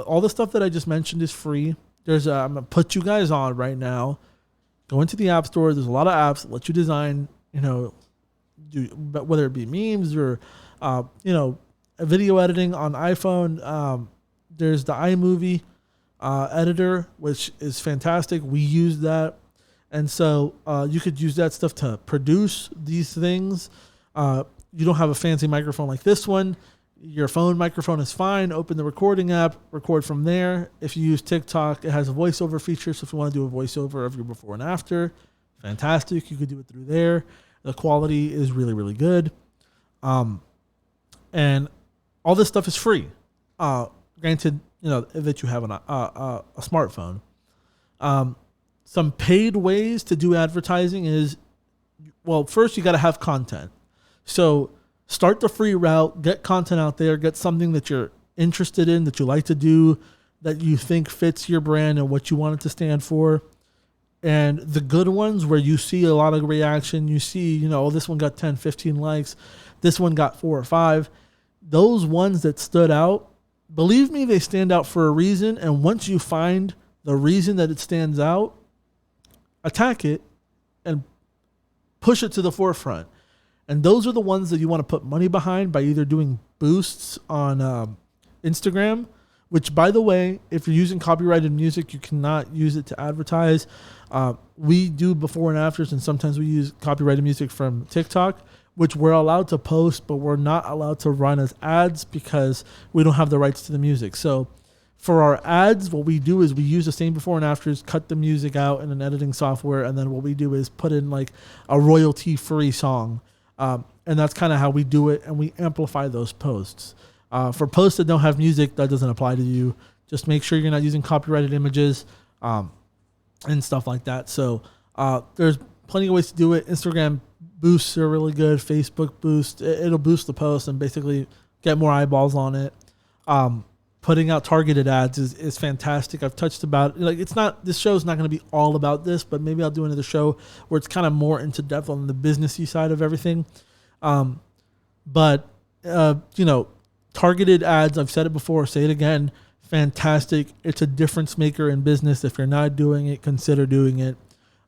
S2: All the stuff that I just mentioned is free. I'm gonna put you guys on right now. Go into the app store. There's a lot of apps that let you design, whether it be memes or, video editing on iPhone. There's the iMovie editor, which is fantastic. We use that. And so you could use that stuff to produce these things. You don't have a fancy microphone like this one. Your phone microphone is fine. Open the recording app, record from there. If you use TikTok, it has a voiceover feature. So if you want to do a voiceover of your before and after, fantastic. You could do it through there. The quality is really, really good. And all this stuff is free. Granted, that you have a smartphone. Some paid ways to do advertising is, first you got to have content. So start the free route, get content out there, get something that you're interested in, that you like to do, that you think fits your brand and what you want it to stand for. And the good ones where you see a lot of reaction, you see, this one got 10, 15 likes, this one got 4 or 5. Those ones that stood out, believe me, they stand out for a reason. And once you find the reason that it stands out, attack it and push it to the forefront. And those are the ones that you want to put money behind by either doing boosts on Instagram, which, by the way, if you're using copyrighted music, you cannot use it to advertise. We do before and afters, and sometimes we use copyrighted music from TikTok, which we're allowed to post, but we're not allowed to run as ads because we don't have the rights to the music. So for our ads, what we do is we use the same before and afters, cut the music out in an editing software, and then what we do is put in like a royalty-free song. And that's kind of how we do it, and we amplify those posts. For posts that don't have music, that doesn't apply to you. Just make sure you're not using copyrighted images and stuff like that. So there's plenty of ways to do it. Instagram boosts are really good. Facebook boost, it'll boost the post and basically get more eyeballs on it. Putting out targeted ads is fantastic. I've touched about, like, it's not, this show's not going to be all about this, but maybe I'll do another show where it's kind of more into depth on the businessy side of everything. Targeted ads, I've said it before, say it again, fantastic. It's a difference maker in business. If you're not doing it, consider doing it.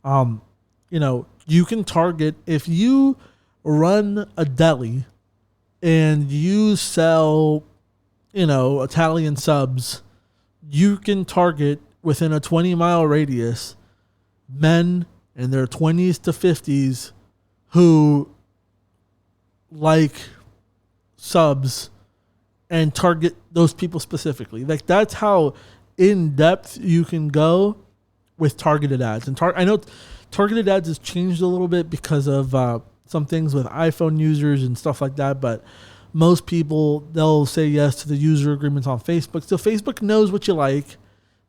S2: You can target, if you run a deli and you sell, Italian subs, you can target within a 20-mile radius men in their 20s to 50s who like subs and target those people specifically. Like, that's how in depth you can go with targeted ads. And I know targeted ads has changed a little bit because of some things with iPhone users and stuff like that, but most people, they'll say yes to the user agreements on Facebook. So Facebook knows what you like.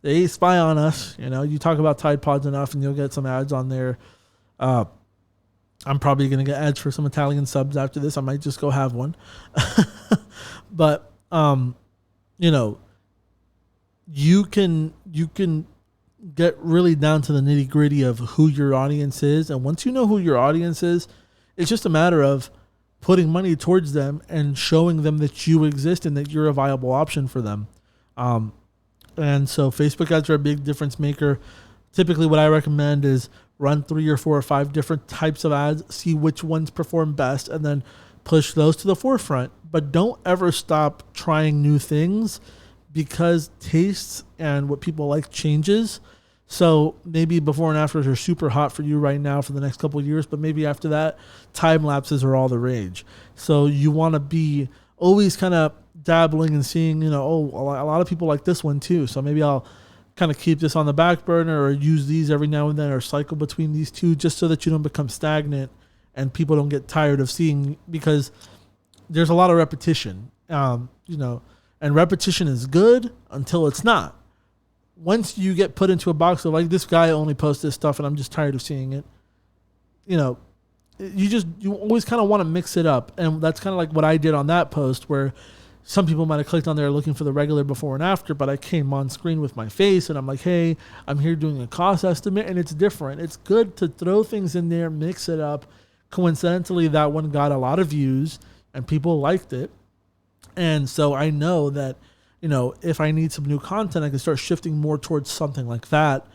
S2: They spy on us. You talk about Tide Pods enough and you'll get some ads on there. I'm probably going to get ads for some Italian subs after this. I might just go have one. But, you can get really down to the nitty gritty of who your audience is. And once you know who your audience is, it's just a matter of putting money towards them and showing them that you exist and that you're a viable option for them. And so Facebook ads are a big difference maker. Typically what I recommend is run 3 or 4 or 5 different types of ads, see which ones perform best, and then push those to the forefront. But don't ever stop trying new things, because tastes and what people like changes. So maybe before and afters are super hot for you right now for the next couple of years, but maybe after that, time lapses are all the rage. So you want to be always kind of dabbling and seeing, a lot of people like this one too. So maybe I'll kind of keep this on the back burner or use these every now and then or cycle between these two, just so that you don't become stagnant and people don't get tired of seeing, because there's a lot of repetition, and repetition is good until it's not. Once you get put into a box of, like, this guy only posts this stuff and I'm just tired of seeing it, you always kind of want to mix it up. And that's kind of like what I did on that post, where some people might have clicked on there looking for the regular before and after, but I came on screen with my face and I'm like, hey, I'm here doing a cost estimate, and it's different. It's good to throw things in there, mix it up. Coincidentally, that one got a lot of views and people liked it. And so I know that, if I need some new content, I can start shifting more towards something like that.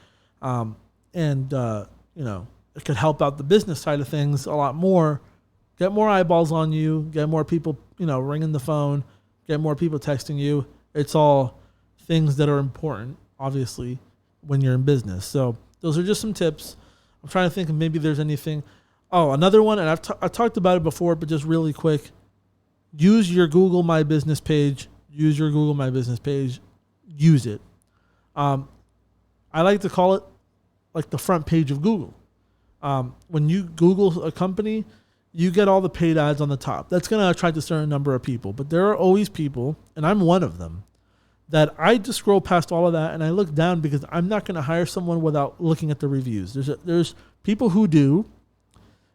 S2: It could help out the business side of things a lot more, get more eyeballs on you, get more people, ringing the phone, get more people texting you. It's all things that are important, obviously, when you're in business. So those are just some tips. I'm trying to think if maybe there's anything. Oh, another one, and I've talked about it before, but just really quick. Use your Google My Business page. Use your Google My Business page. Use it. I like to call it like the front page of Google. When you Google a company, you get all the paid ads on the top. That's going to attract a certain number of people. But there are always people, and I'm one of them, that I just scroll past all of that and I look down, because I'm not going to hire someone without looking at the reviews. There's people who do,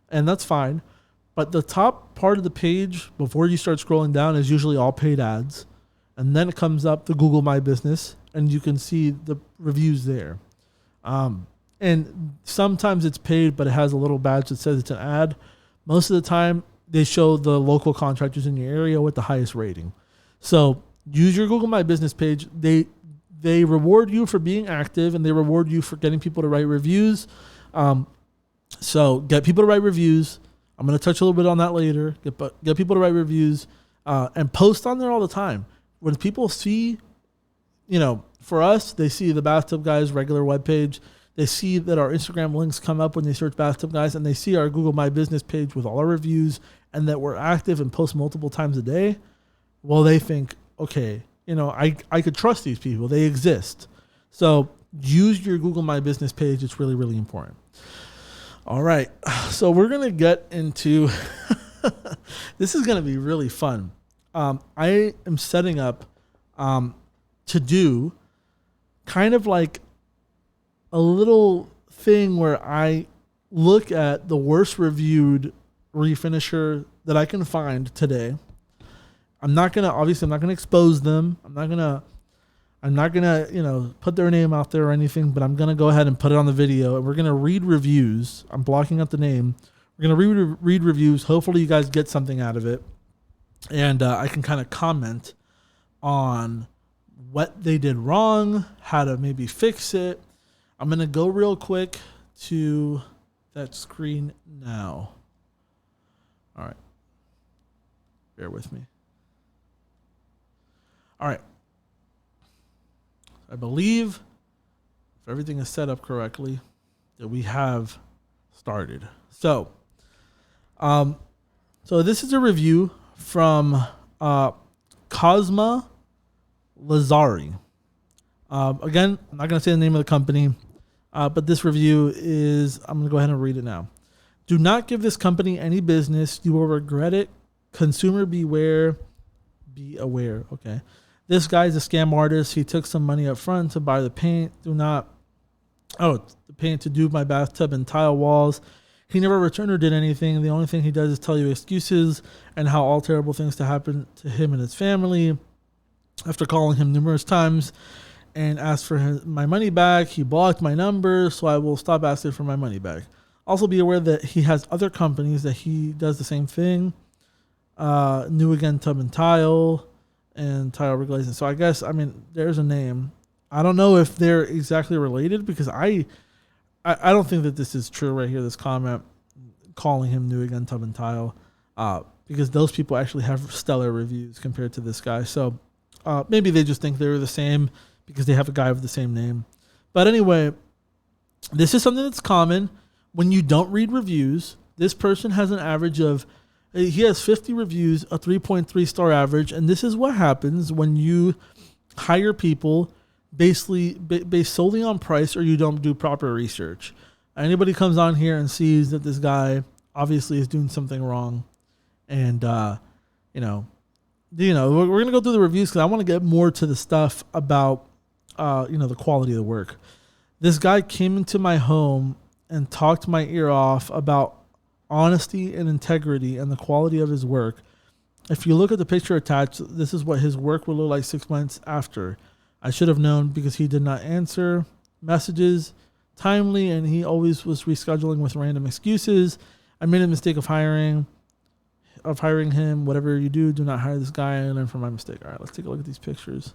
S2: and that's fine. But the top part of the page before you start scrolling down is usually all paid ads. And then it comes up to Google My Business, and you can see the reviews there. And sometimes it's paid, but it has a little badge that says it's an ad. Most of the time, they show the local contractors in your area with the highest rating. So use your Google My Business page. They reward you for being active, and they reward you for getting people to write reviews. So get people to write reviews. I'm going to touch a little bit on that later. Get people to write reviews and post on there all the time. When people see for us, they see the Bathtub Guys regular webpage. They see that our Instagram links come up when they search Bathtub Guys, and they see our Google My Business page with all our reviews and that we're active and post multiple times a day. Well, they think, okay, I could trust these people. They exist. So use your Google My Business page. It's really, really important. All right. So we're going to get into, this is going to be really fun. I am setting up to do kind of like a little thing where I look at the worst reviewed refinisher that I can find today. I'm not going to expose them. I'm not going to, put their name out there or anything, but I'm going to go ahead and put it on the video, and we're going to read reviews. I'm blocking out the name. We're going to read reviews. Hopefully you guys get something out of it. And I can kind of comment on what they did wrong, how to maybe fix it. I'm going to go real quick to that screen now. All right. Bear with me. All right. I believe, if everything is set up correctly, that we have started. So this is a review from Cosma Lazari. Again, I'm not going to say the name of the company, but this review is, I'm going to go ahead and read it now. Do not give this company any business. You will regret it. Consumer beware. Be aware. Okay. This guy's a scam artist. He took some money up front to buy the paint. The paint to do my bathtub and tile walls. He never returned or did anything. The only thing he does is tell you excuses and how all terrible things to happen to him and his family. After calling him numerous times and asked for my money back, he blocked my number, so I will stop asking for my money back. Also be aware that he has other companies that he does the same thing. New Again Tub and Tile and Tile Reglazing. So I guess, there's a name. I don't know if they're exactly related, because I don't think that this is true right here, this comment calling him New Again Tub and Tile, because those people actually have stellar reviews compared to this guy. So maybe they just think they're the same because they have a guy with the same name. But anyway, this is something that's common when you don't read reviews. This person has an average of, he has 50 reviews, a 3.3 star average. And this is what happens when you hire people basically based solely on price, or you don't do proper research. Anybody comes on here and sees that this guy obviously is doing something wrong. And, we're going to go through the reviews because I want to get more to the stuff about, the quality of the work. This guy came into my home and talked my ear off about honesty and integrity and the quality of his work. If you look at the picture attached, this is what his work will look like 6 months after. I should have known because he did not answer messages timely, and he always was rescheduling with random excuses. I made a mistake of hiring him. Whatever you do not hire this guy. I learned from my mistake. All right, let's take a look at these pictures.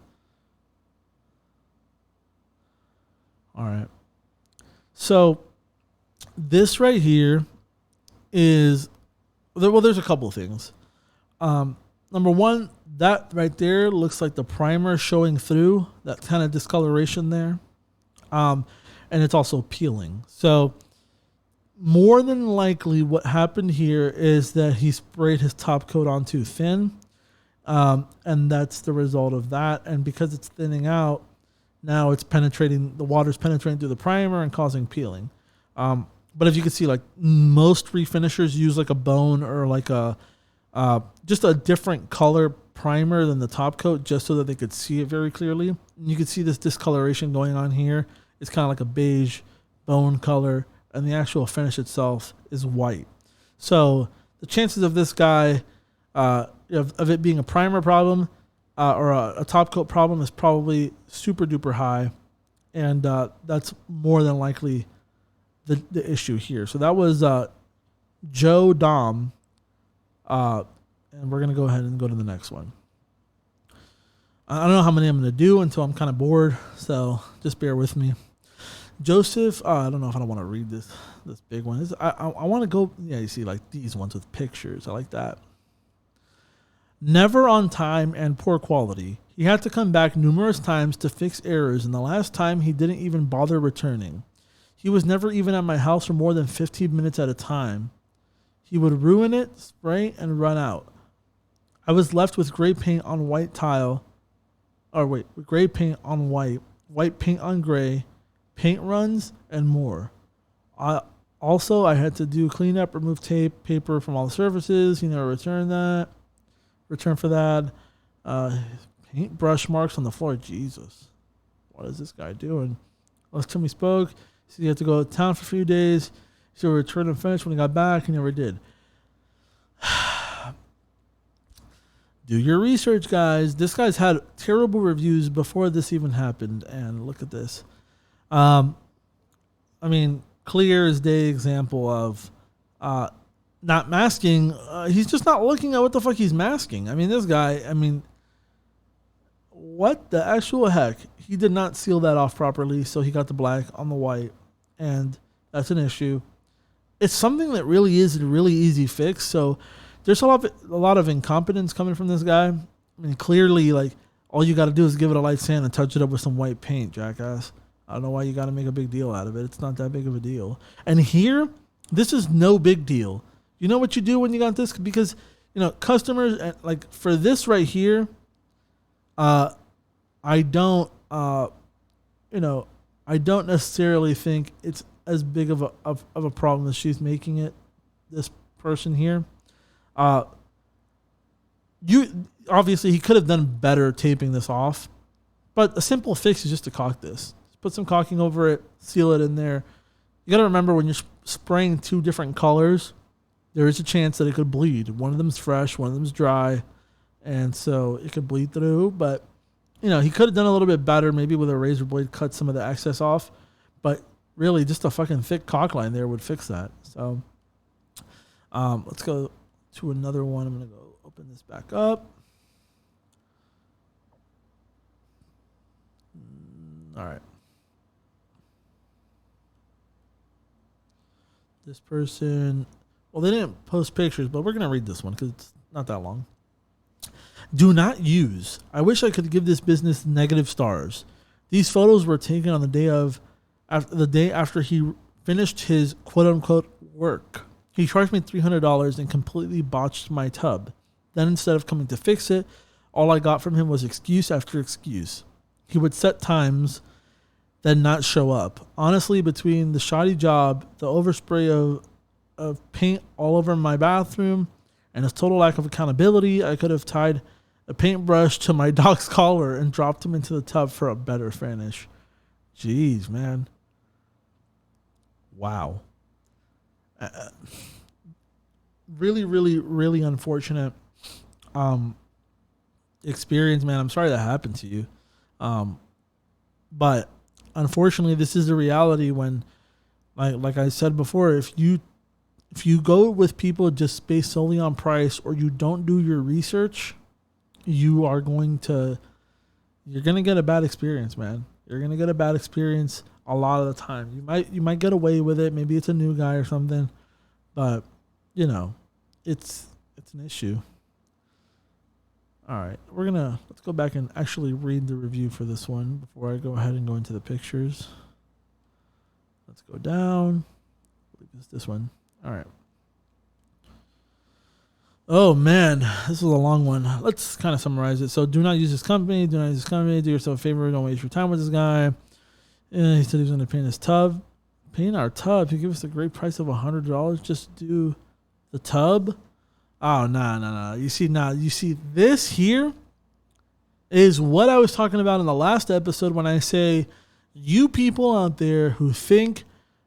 S2: All right. So this right here is, there's a couple of things. Number one, that right there looks like the primer showing through, that kind of discoloration there. And it's also peeling. So more than likely what happened here is that he sprayed his top coat on too thin. And that's the result of that. And because it's thinning out, now it's the water's penetrating through the primer and causing peeling. But if you can see, like most refinishers use like a bone or like just a different color primer than the top coat, just so that they could see it very clearly. And you can see this discoloration going on here. It's kind of like a beige bone color, and the actual finish itself is white. So the chances of this guy, of it being a primer problem or a top coat problem is probably super duper high. And that's more than likely the issue here. So that was Joe Dom. And we're going to go ahead and go to the next one. I don't know how many I'm going to do until I'm kind of bored, so just bear with me. Joseph, I don't know if I don't want to read this big one. I want to go, you see like these ones with pictures. I like that. Never on time and poor quality. He had to come back numerous times to fix errors, and the last time he didn't even bother returning. He was never even at my house for more than 15 minutes at a time. He would ruin it, spray, and run out. I was left with gray paint on white tile. Gray paint on white paint on gray, paint runs, and more. I had to do cleanup, remove tape, paper from all the surfaces. He never returned for that. Paint brush marks on the floor. Jesus. What is this guy doing? Last time we spoke, he said he had to go to town for a few days. He said return and finish when he got back. He never did. Do your research, guys. This guy's had terrible reviews before this even happened. And look at this. Clear as day example of not masking. He's just not looking at what the fuck he's masking. This guy, what the actual heck? He did not seal that off properly, so he got the black on the white, and that's an issue. It's something that really is a really easy fix, so there's a lot of incompetence coming from this guy. Clearly, all you got to do is give it a light sand and touch it up with some white paint, jackass. I don't know why you got to make a big deal out of it. It's not that big of a deal. And here, this is no big deal. You know what you do when you got this? Because, customers, for this right here, I don't necessarily think it's as big of a problem as she's making it, this person here. Obviously, he could have done better taping this off, but a simple fix is just to caulk this. Put some caulking over it, seal it in there. You got to remember when you're spraying two different colors, there is a chance that it could bleed. One of them's fresh, one of them's dry, and so it could bleed through. But, he could have done a little bit better, maybe with a razor blade, cut some of the excess off. But really, just a fucking thick caulk line there would fix that. So, let's go to another one. I'm going to go open this back up. All right. This person, well, they didn't post pictures, but we're going to read this one because it's not that long. Do not use. I wish I could give this business negative stars. These photos were taken on the day after he finished his quote-unquote work. He charged me $300 and completely botched my tub. Then instead of coming to fix it, all I got from him was excuse after excuse. He would set times, then not show up. Honestly, between the shoddy job, the overspray of paint all over my bathroom, and his total lack of accountability, I could have tied a paintbrush to my dog's collar and dropped him into the tub for a better finish. Jeez, man. Wow. Really, really, really unfortunate experience, man. I'm sorry that happened to you. But unfortunately, this is the reality when, like I said before, if you go with people just based solely on price, or you don't do your research, you're going to get a bad experience, man. You're going to get a bad experience a lot of the time. You might get away with it. Maybe it's a new guy or something, but it's an issue. All right, let's go back and actually read the review for this one before I go ahead and go into the pictures. Let's go down. I believe it's this one. All right. Oh, man, this is a long one. Let's kind of summarize it. So do not use this company. Do not use this company. Do yourself a favor. Don't waste your time with this guy. He said he was going to paint his tub. Paint our tub. He gave us a great price of $100. Just do the tub. Oh, no. You see, this here is what I was talking about in the last episode when I say, you people out there who think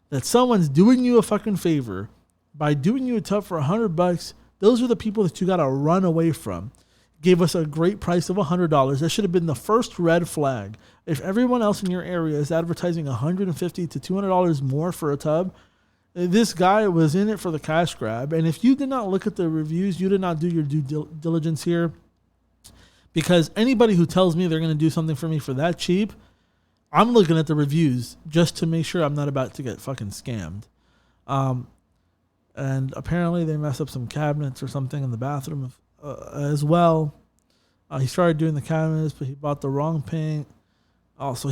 S2: that someone's doing you a fucking favor by doing you a tub for $100, those are the people that you got to run away from. Gave us a great price of $100. That should have been the first red flag. If everyone else in your area is advertising $150 to $200 more for a tub, this guy was in it for the cash grab. And if you did not look at the reviews, you did not do your due diligence here. Because anybody who tells me they're going to do something for me for that cheap, I'm looking at the reviews just to make sure I'm not about to get fucking scammed. And apparently they messed up some cabinets or something in the bathroom as well. He started doing the cabinets, but he bought the wrong paint. So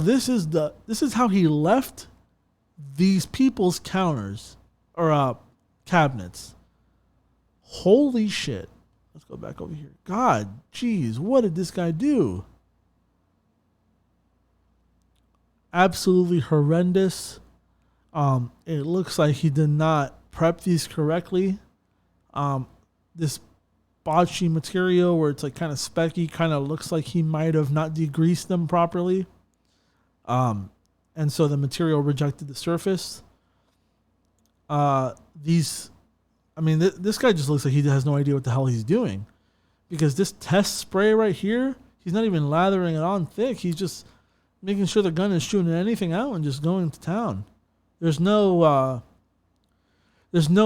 S2: this is how he left these people's counters or cabinets. Holy shit. Let's go back over here. God, geez, what did this guy do? Absolutely horrendous. It looks like he did not prep these correctly. This botchy material where it's like kind of specky, kind of looks like he might have not degreased them properly. And so the material rejected the surface. This guy just looks like he has no idea what the hell he's doing, because this test spray right here, he's not even lathering it on thick. He's just making sure the gun is shooting anything out and just going to town. There's no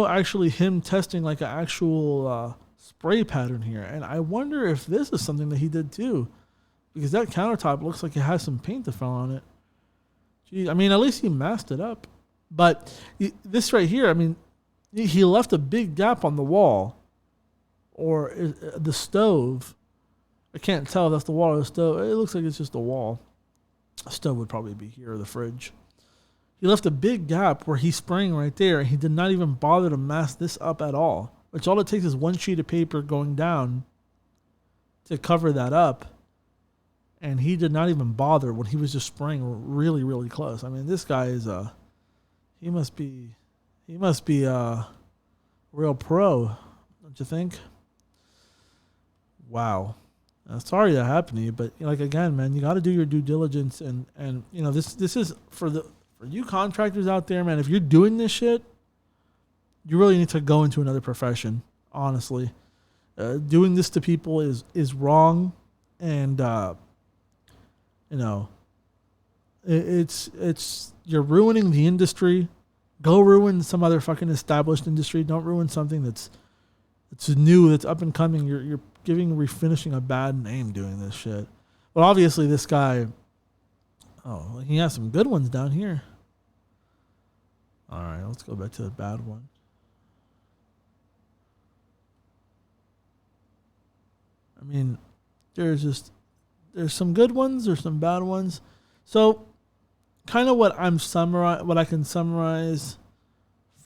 S2: actually him testing like an actual spray pattern here. And I wonder if this is something that he did too, because that countertop looks like it has some paint that fell on it. Gee, at least he masked it up. But this right here, he left a big gap on the wall or the stove. I can't tell if that's the wall or the stove. It looks like it's just the wall. A stove would probably be here, or the fridge. He left a big gap where he's spraying right there, and he did not even bother to mask this up at all. Which all it takes is one sheet of paper going down to cover that up. And he did not even bother when he was just spraying really, really close. This guy is he must be a real pro, don't you think? Wow. Sorry that happened to you, but again, man, you got to do your due diligence, and this is for you contractors out there, man. If you're doing this shit, you really need to go into another profession. Honestly, doing this to people is wrong, and it's you're ruining the industry. Go ruin some other fucking established industry. Don't ruin something that's new, that's up and coming. You're giving refinishing a bad name doing this shit. But obviously this guy, he has some good ones down here. All right, let's go back to the bad one. There's some good ones, there's some bad ones. So kind of what I can summarize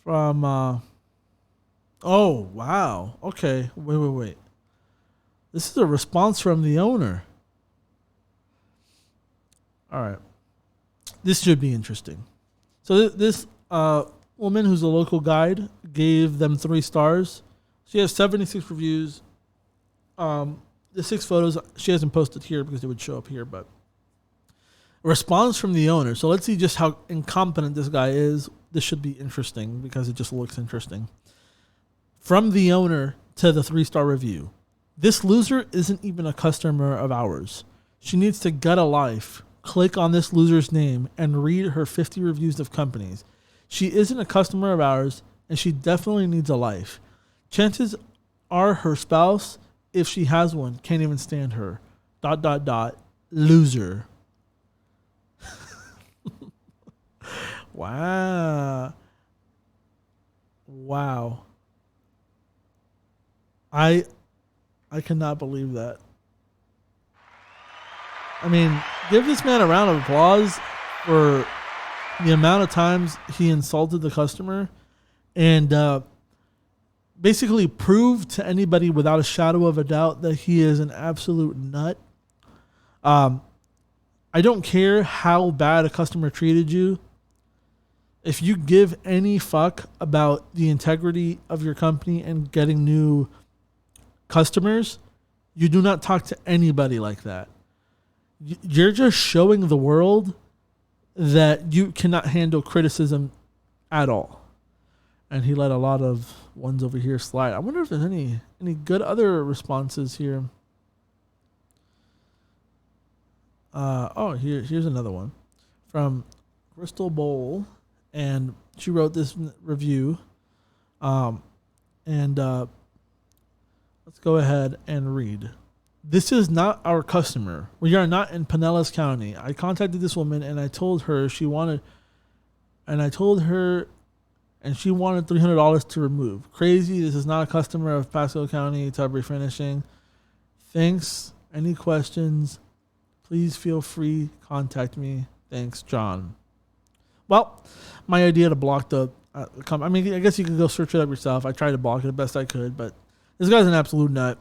S2: from oh wow. Okay. Wait. This is a response from the owner. All right. This should be interesting. So this woman who's a local guide gave them 3 stars. She has 76 reviews. The 6 photos she hasn't posted here because it would show up here, but response from the owner. So let's see just how incompetent this guy is. This should be interesting because it just looks interesting. From the owner to the 3-star review. This loser isn't even a customer of ours. She needs to get a life. Click on this loser's name and read her 50 reviews of companies. She isn't a customer of ours, and she definitely needs a life. Chances are her spouse, if she has one, can't even stand her. ... Loser. Wow. I cannot believe that. Give this man a round of applause for the amount of times he insulted the customer and basically proved to anybody without a shadow of a doubt that he is an absolute nut. I don't care how bad a customer treated you. If you give any fuck about the integrity of your company and getting new customers, you do not talk to anybody like that. You're just showing the world that you cannot handle criticism at all. And he let a lot of ones over here slide. I wonder if there's any good other responses here. Here's another one from Crystal Bowl, and she wrote this review. Let's go ahead and read. This is not our customer. We are not in Pinellas County. I contacted this woman and I told her she wanted $300 to remove. Crazy. This is not a customer of Pasco County Tub Refinishing. Thanks. Any questions? Please feel free. Contact me. Thanks, John. Well, my idea to block the... I mean, I guess you could go search it up yourself. I tried to block it the best I could, but this guy's an absolute nut.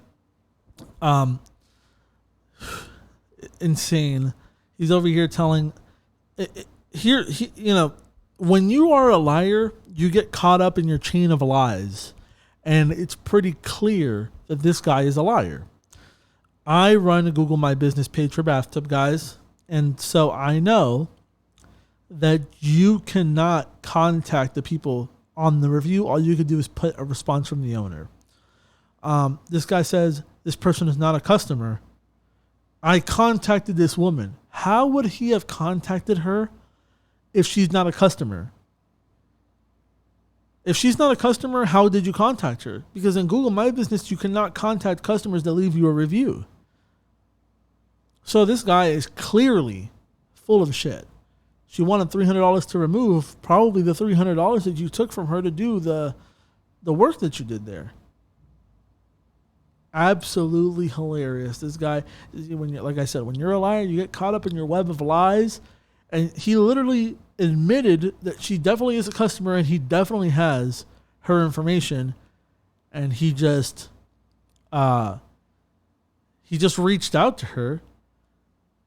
S2: Insane. He's over here telling... when you are a liar, you get caught up in your chain of lies. And it's pretty clear that this guy is a liar. I run a Google My Business page for BathTubGuys, and so I know that you cannot contact the people on the review. All you could do is put a response from the owner. This guy says this person is not a customer. I contacted this woman. How would he have contacted her if she's not a customer? If she's not a customer, how did you contact her? Because in Google My Business, you cannot contact customers that leave you a review. So this guy is clearly full of shit. She wanted $300 to remove probably the $300 that you took from her to do the work that you did there. Absolutely hilarious. This guy, like I said, when you're a liar, you get caught up in your web of lies. And he literally admitted that she definitely is a customer and he definitely has her information. And he just reached out to her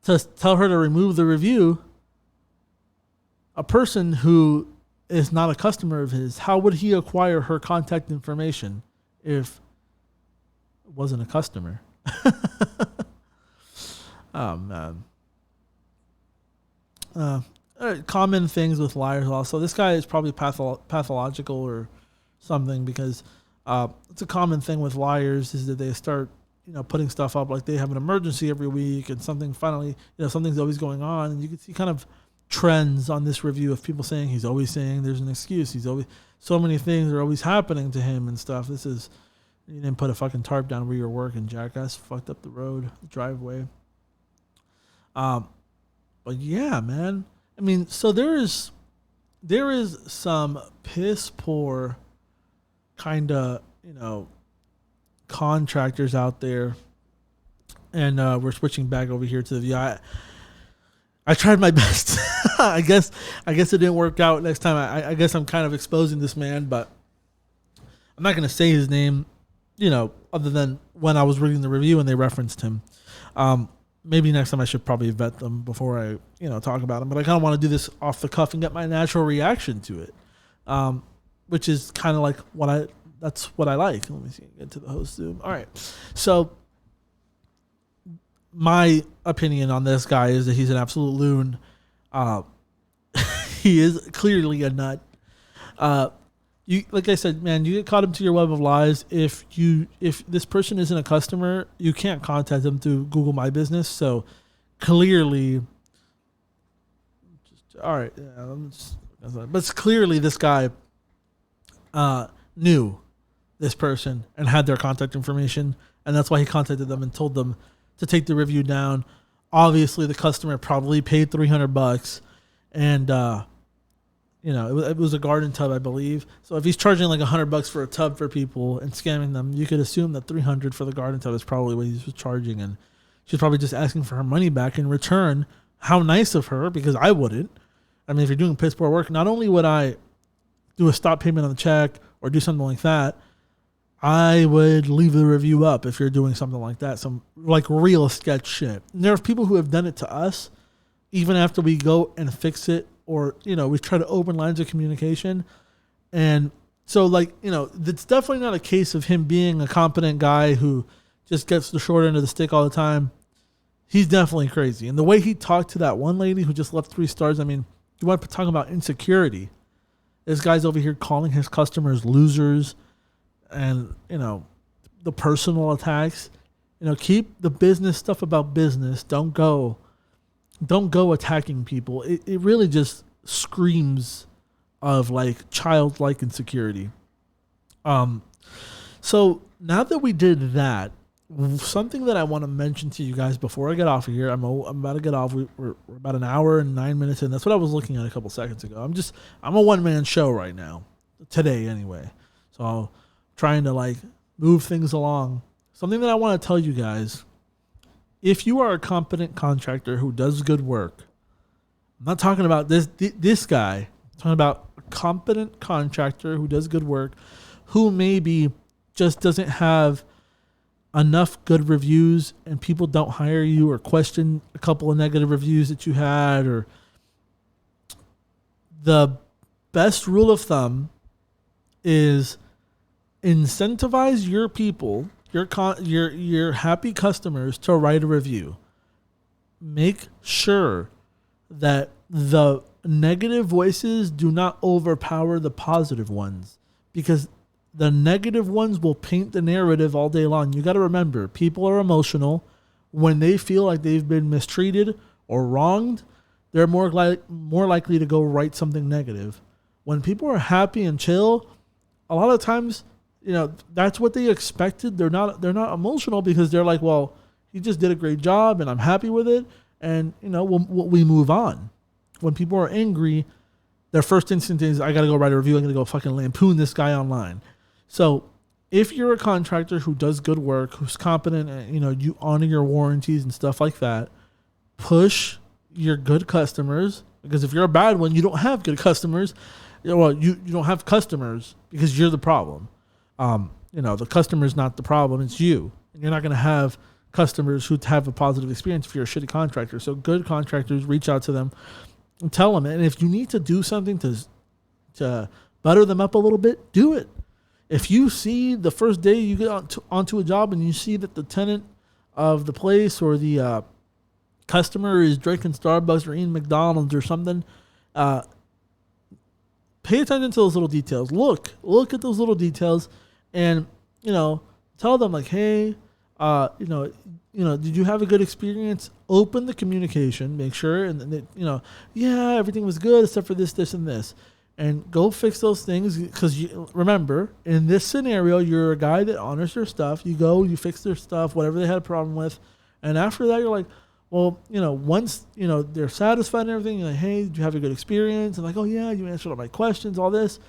S2: to tell her to remove the review. A person who is not a customer of his, how would he acquire her contact information if it wasn't a customer? Oh, man. Common things with liars also. This guy is probably pathological or something, because it's a common thing with liars is that they start, putting stuff up like they have an emergency every week and something finally, something's always going on. And you can see kind of trends on this review of people saying he's always saying there's an excuse. He's always, so many things are always happening to him and stuff. You didn't put a fucking tarp down where you're working, jackass. Fucked up the road, the driveway. But yeah, man. I mean, so there is some piss poor kind of, contractors out there. And we're switching back over here to the view. I tried my best. I guess it didn't work out next time. I guess I'm kind of exposing this man, but I'm not going to say his name, other than when I was reading the review and they referenced him. Maybe next time I should probably vet them before I, talk about them. But I kind of want to do this off the cuff and get my natural reaction to it, which is kind of like that's what I like. Let me see. Get to the host Zoom. All right. So my opinion on this guy is that he's an absolute loon. He is clearly a nut. Like I said, man, you get caught into your web of lies. If this person isn't a customer, you can't contact them through Google My Business. So clearly, all right, yeah, but it's clearly this guy knew this person and had their contact information, and that's why he contacted them and told them to take the review down. Obviously, the customer probably paid $300, and it was a garden tub, I believe. So if he's charging like $100 for a tub for people and scamming them, you could assume that $300 for the garden tub is probably what he was charging, and she's probably just asking for her money back in return. How nice of her, because I wouldn't. I mean, if you're doing piss poor work, not only would I do a stop payment on the check or do something like that, I would leave the review up if you're doing something like that, some like real sketch shit. And there are people who have done it to us, even after we go and fix it, or, we try to open lines of communication. And so, it's definitely not a case of him being a competent guy who just gets the short end of the stick all the time. He's definitely crazy. And the way he talked to that one lady who just left 3 stars, I mean, you want to talk about insecurity. This guy's over here calling his customers losers and, the personal attacks. Keep the business stuff about business. Don't go attacking people. It really just screams of like childlike insecurity. So now that we did that, something that I want to mention to you guys before I get off of here, I'm about to get off. We're about an hour and 9 minutes in. That's what I was looking at a couple seconds ago. I'm a one-man show right now, today anyway. So trying to move things along. Something that I want to tell you guys if you are a competent contractor who does good work, I'm not talking about this guy. I'm talking about a competent contractor who does good work, who maybe just doesn't have enough good reviews and people don't hire you or question a couple of negative reviews that you had. Or the best rule of thumb is incentivize your people, your happy customers, to write a review. Make sure that the negative voices do not overpower the positive ones, because the negative ones will paint the narrative all day long. You got to remember, people are emotional. When they feel like they've been mistreated or wronged, they're more likely to go write something negative. When people are happy and chill, a lot of times, that's what they expected. They're not emotional because they're like, well, he just did a great job and I'm happy with it. And, we move on. When people are angry, their first instinct is, I got to go write a review. I'm going to go fucking lampoon this guy online. So if you're a contractor who does good work, who's competent, and, you honor your warranties and stuff like that, push your good customers. Because if you're a bad one, you don't have good customers. Well, you don't have customers because you're the problem. The customer's not the problem. It's you. And you're not going to have customers who have a positive experience if you're a shitty contractor. So good contractors, reach out to them and tell them. And if you need to do something to butter them up a little bit, do it. If you see the first day you get onto a job and you see that the tenant of the place or the customer is drinking Starbucks or eating McDonald's or something, pay attention to those little details. Look at those little details, and tell them like, hey, did you have a good experience? Open the communication, make sure, and yeah, everything was good except for this, and this, and go fix those things. Because remember, in this scenario, you're a guy that honors their stuff. You go, you fix their stuff, whatever they had a problem with, and after that, you're like, well, once, they're satisfied and everything, you're like, hey, did you have a good experience? And like, oh yeah, you answered all my questions, all this.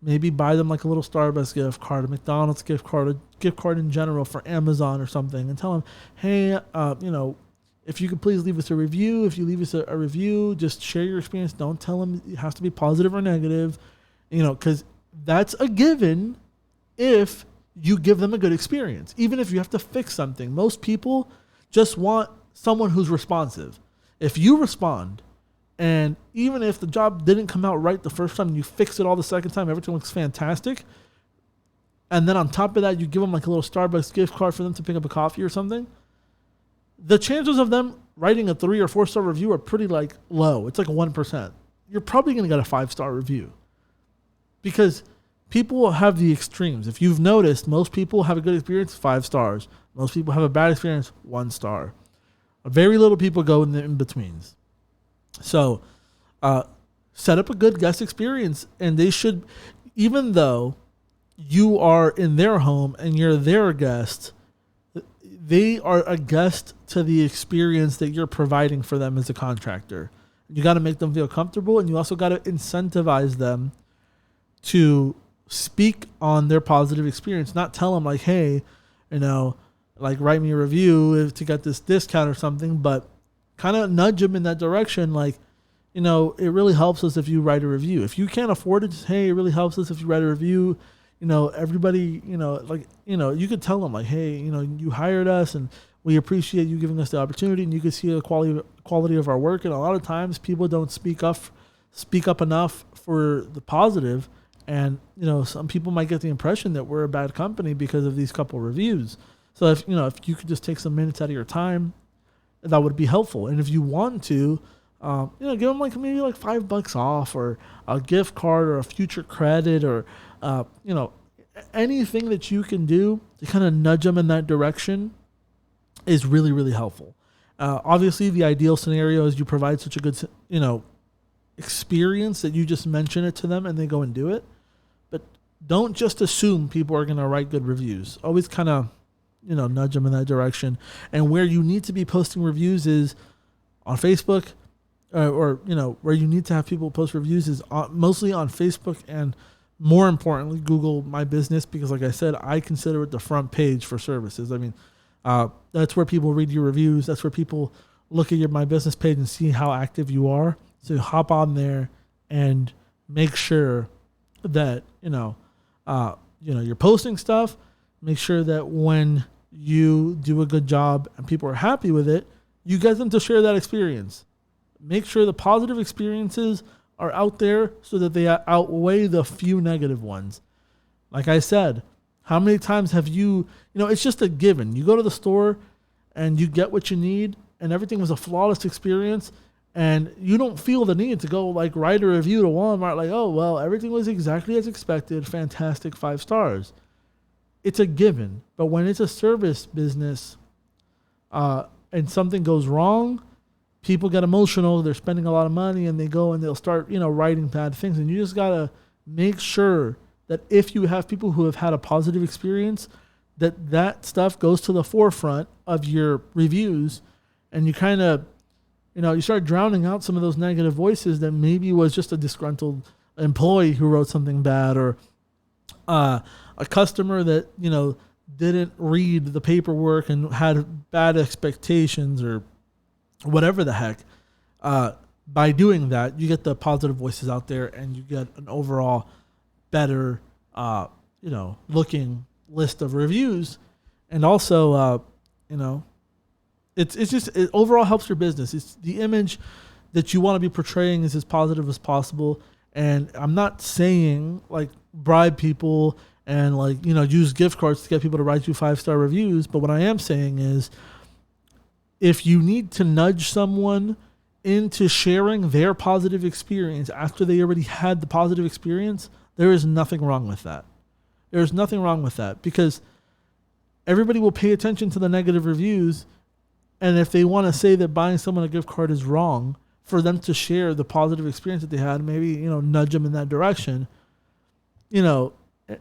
S2: Maybe buy them like a little Starbucks gift card, a McDonald's gift card, a gift card in general for Amazon or something, and tell them, hey, if you could please leave us a review. If you leave us a review, just share your experience. Don't tell them it has to be positive or negative, because that's a given if you give them a good experience. Even if you have to fix something, most people just want someone who's responsive. If you respond, and even if the job didn't come out right the first time, you fix it all the second time, everything looks fantastic, and then on top of that, you give them like a little Starbucks gift card for them to pick up a coffee or something, the chances of them writing a 3 or 4 star review are pretty low. It's like 1%. You're probably going to get a 5-star review, because people will have the extremes. If you've noticed, most people have a good experience, 5 stars. Most people have a bad experience, 1 star. Very little people go in the in-betweens. So set up a good guest experience, and they should, even though you are in their home and you're their guest, they are a guest to the experience that you're providing for them as a contractor. You got to make them feel comfortable, and you also got to incentivize them to speak on their positive experience, not tell them like, hey, write me a review to get this discount or something, but kind of nudge them in that direction. Like, it really helps us if you write a review. If you can't afford it, just, hey, it really helps us if you write a review. Everybody, you could tell them like, hey, you hired us and we appreciate you giving us the opportunity, and you can see the quality of our work. And a lot of times people don't speak up enough for the positive. And, some people might get the impression that we're a bad company because of these couple reviews. So if you could just take some minutes out of your time, that would be helpful. And if you want to, give them maybe $5 off, or a gift card, or a future credit, or anything that you can do to kind of nudge them in that direction is really, really helpful. Obviously, the ideal scenario is you provide such a good, experience that you just mention it to them and they go and do it. But don't just assume people are going to write good reviews. Always kind of, nudge them in that direction. And where you need to be posting reviews is on Facebook, or where you need to have people post reviews is mostly on Facebook, and more importantly, Google My Business, because like I said, I consider it the front page for services. I mean, That's where people read your reviews. That's where people look at your My Business page and see how active you are. So hop on there and make sure that, you're posting stuff. Make sure that when you do a good job and people are happy with it, you get them to share that experience. Make sure the positive experiences are out there so that they outweigh the few negative ones. Like I said, how many times have it's just a given. You go to the store and you get what you need and everything was a flawless experience and you don't feel the need to go like write a review to Walmart like, oh, well, everything was exactly as expected. Fantastic, 5 stars. It's a given. But when it's a service business and something goes wrong, people get emotional. They're spending a lot of money and they go and they'll start, writing bad things. And you just got to make sure that if you have people who have had a positive experience, that stuff goes to the forefront of your reviews and you kind of, you start drowning out some of those negative voices that maybe was just a disgruntled employee who wrote something bad or a customer that, didn't read the paperwork and had bad expectations or whatever the heck. By doing that, you get the positive voices out there and you get an overall better, looking list of reviews. And also, it overall helps your business. It's the image that you want to be portraying is as positive as possible. And I'm not saying like bribe people and like, use gift cards to get people to write you 5-star reviews. But what I am saying is if you need to nudge someone into sharing their positive experience after they already had the positive experience, there is nothing wrong with that. There's nothing wrong with that because everybody will pay attention to the negative reviews. And if they want to say that buying someone a gift card is wrong, for them to share the positive experience that they had, maybe, nudge them in that direction,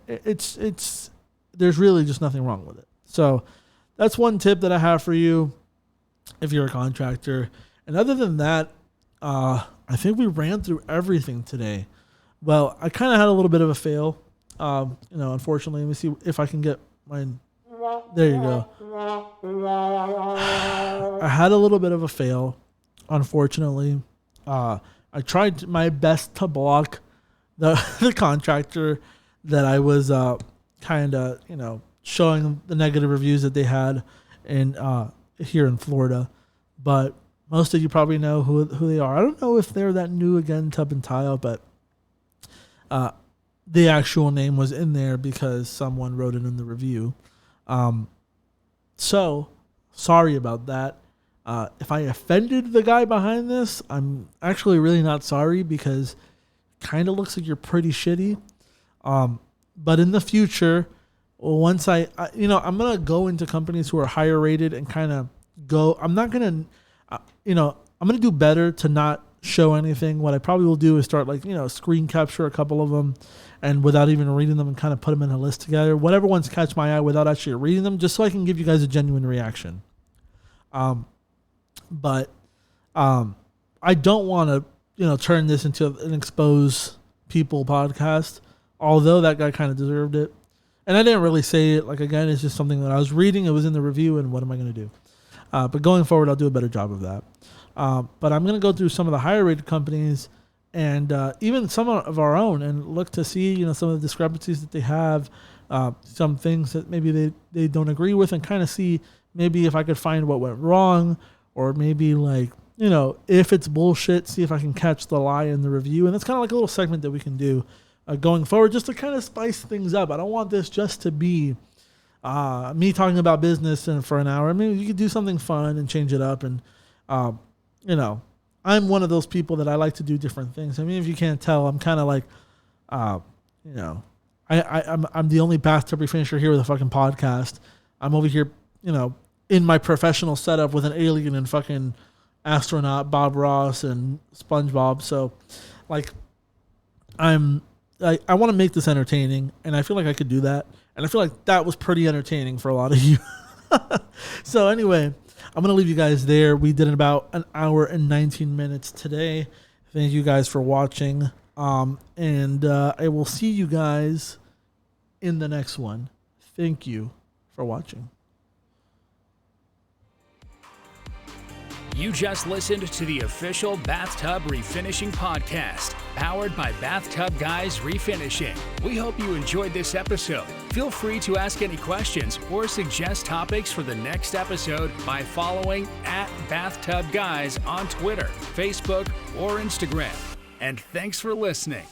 S2: it's there's really just nothing wrong with it. So that's one tip that I have for you if you're a contractor. And other than that, I think we ran through everything today. Well, I kind of had a little bit of a fail. Unfortunately, let me see if I can get mine. There you go. I had a little bit of a fail, unfortunately. I tried my best to block the contractor that I was showing the negative reviews that they had here in Florida. But most of you probably know who they are. I don't know if they're that new again, Tub and Tile, but the actual name was in there because someone wrote it in the review. So sorry about that. If I offended the guy behind this, I'm actually really not sorry because it kind of looks like you're pretty shitty. But in the future, once I'm going to go into companies who are higher rated and kind of go, I'm not going to, I'm going to do better to not show anything. What I probably will do is start screen capture a couple of them and without even reading them and kind of put them in a list together. Whatever ones catch my eye without actually reading them, just so I can give you guys a genuine reaction. But I don't want to, turn this into an expose people podcast, although that guy kind of deserved it. And I didn't really say it. Again, it's just something that I was reading. It was in the review, and what am I going to do? But going forward, I'll do a better job of that. But I'm going to go through some of the higher rated companies and even some of our own and look to see, some of the discrepancies that they have, some things that maybe they don't agree with, and kind of see maybe if I could find what went wrong, or maybe if it's bullshit, see if I can catch the lie in the review. And that's kind of like a little segment that we can do going forward just to kind of spice things up. I don't want this just to be me talking about business and for an hour. I mean, you could do something fun and change it up. And, I'm one of those people that I like to do different things. I mean, if you can't tell, I'm kind of like, I'm the only bathtub refinisher here with a fucking podcast. I'm over here, in my professional setup with an alien and fucking astronaut Bob Ross and SpongeBob. So, I want to make this entertaining, and I feel like I could do that. And I feel like that was pretty entertaining for a lot of you. So anyway, I'm going to leave you guys there. We did about an hour and 19 minutes today. Thank you guys for watching. And I will see you guys in the next one. Thank you for watching.
S1: You just listened to the official Bathtub Refinishing Podcast, powered by BathTubGuys Refinishing. We hope you enjoyed this episode. Feel free to ask any questions or suggest topics for the next episode by following @BathTubGuys on Twitter, Facebook, or Instagram. And thanks for listening.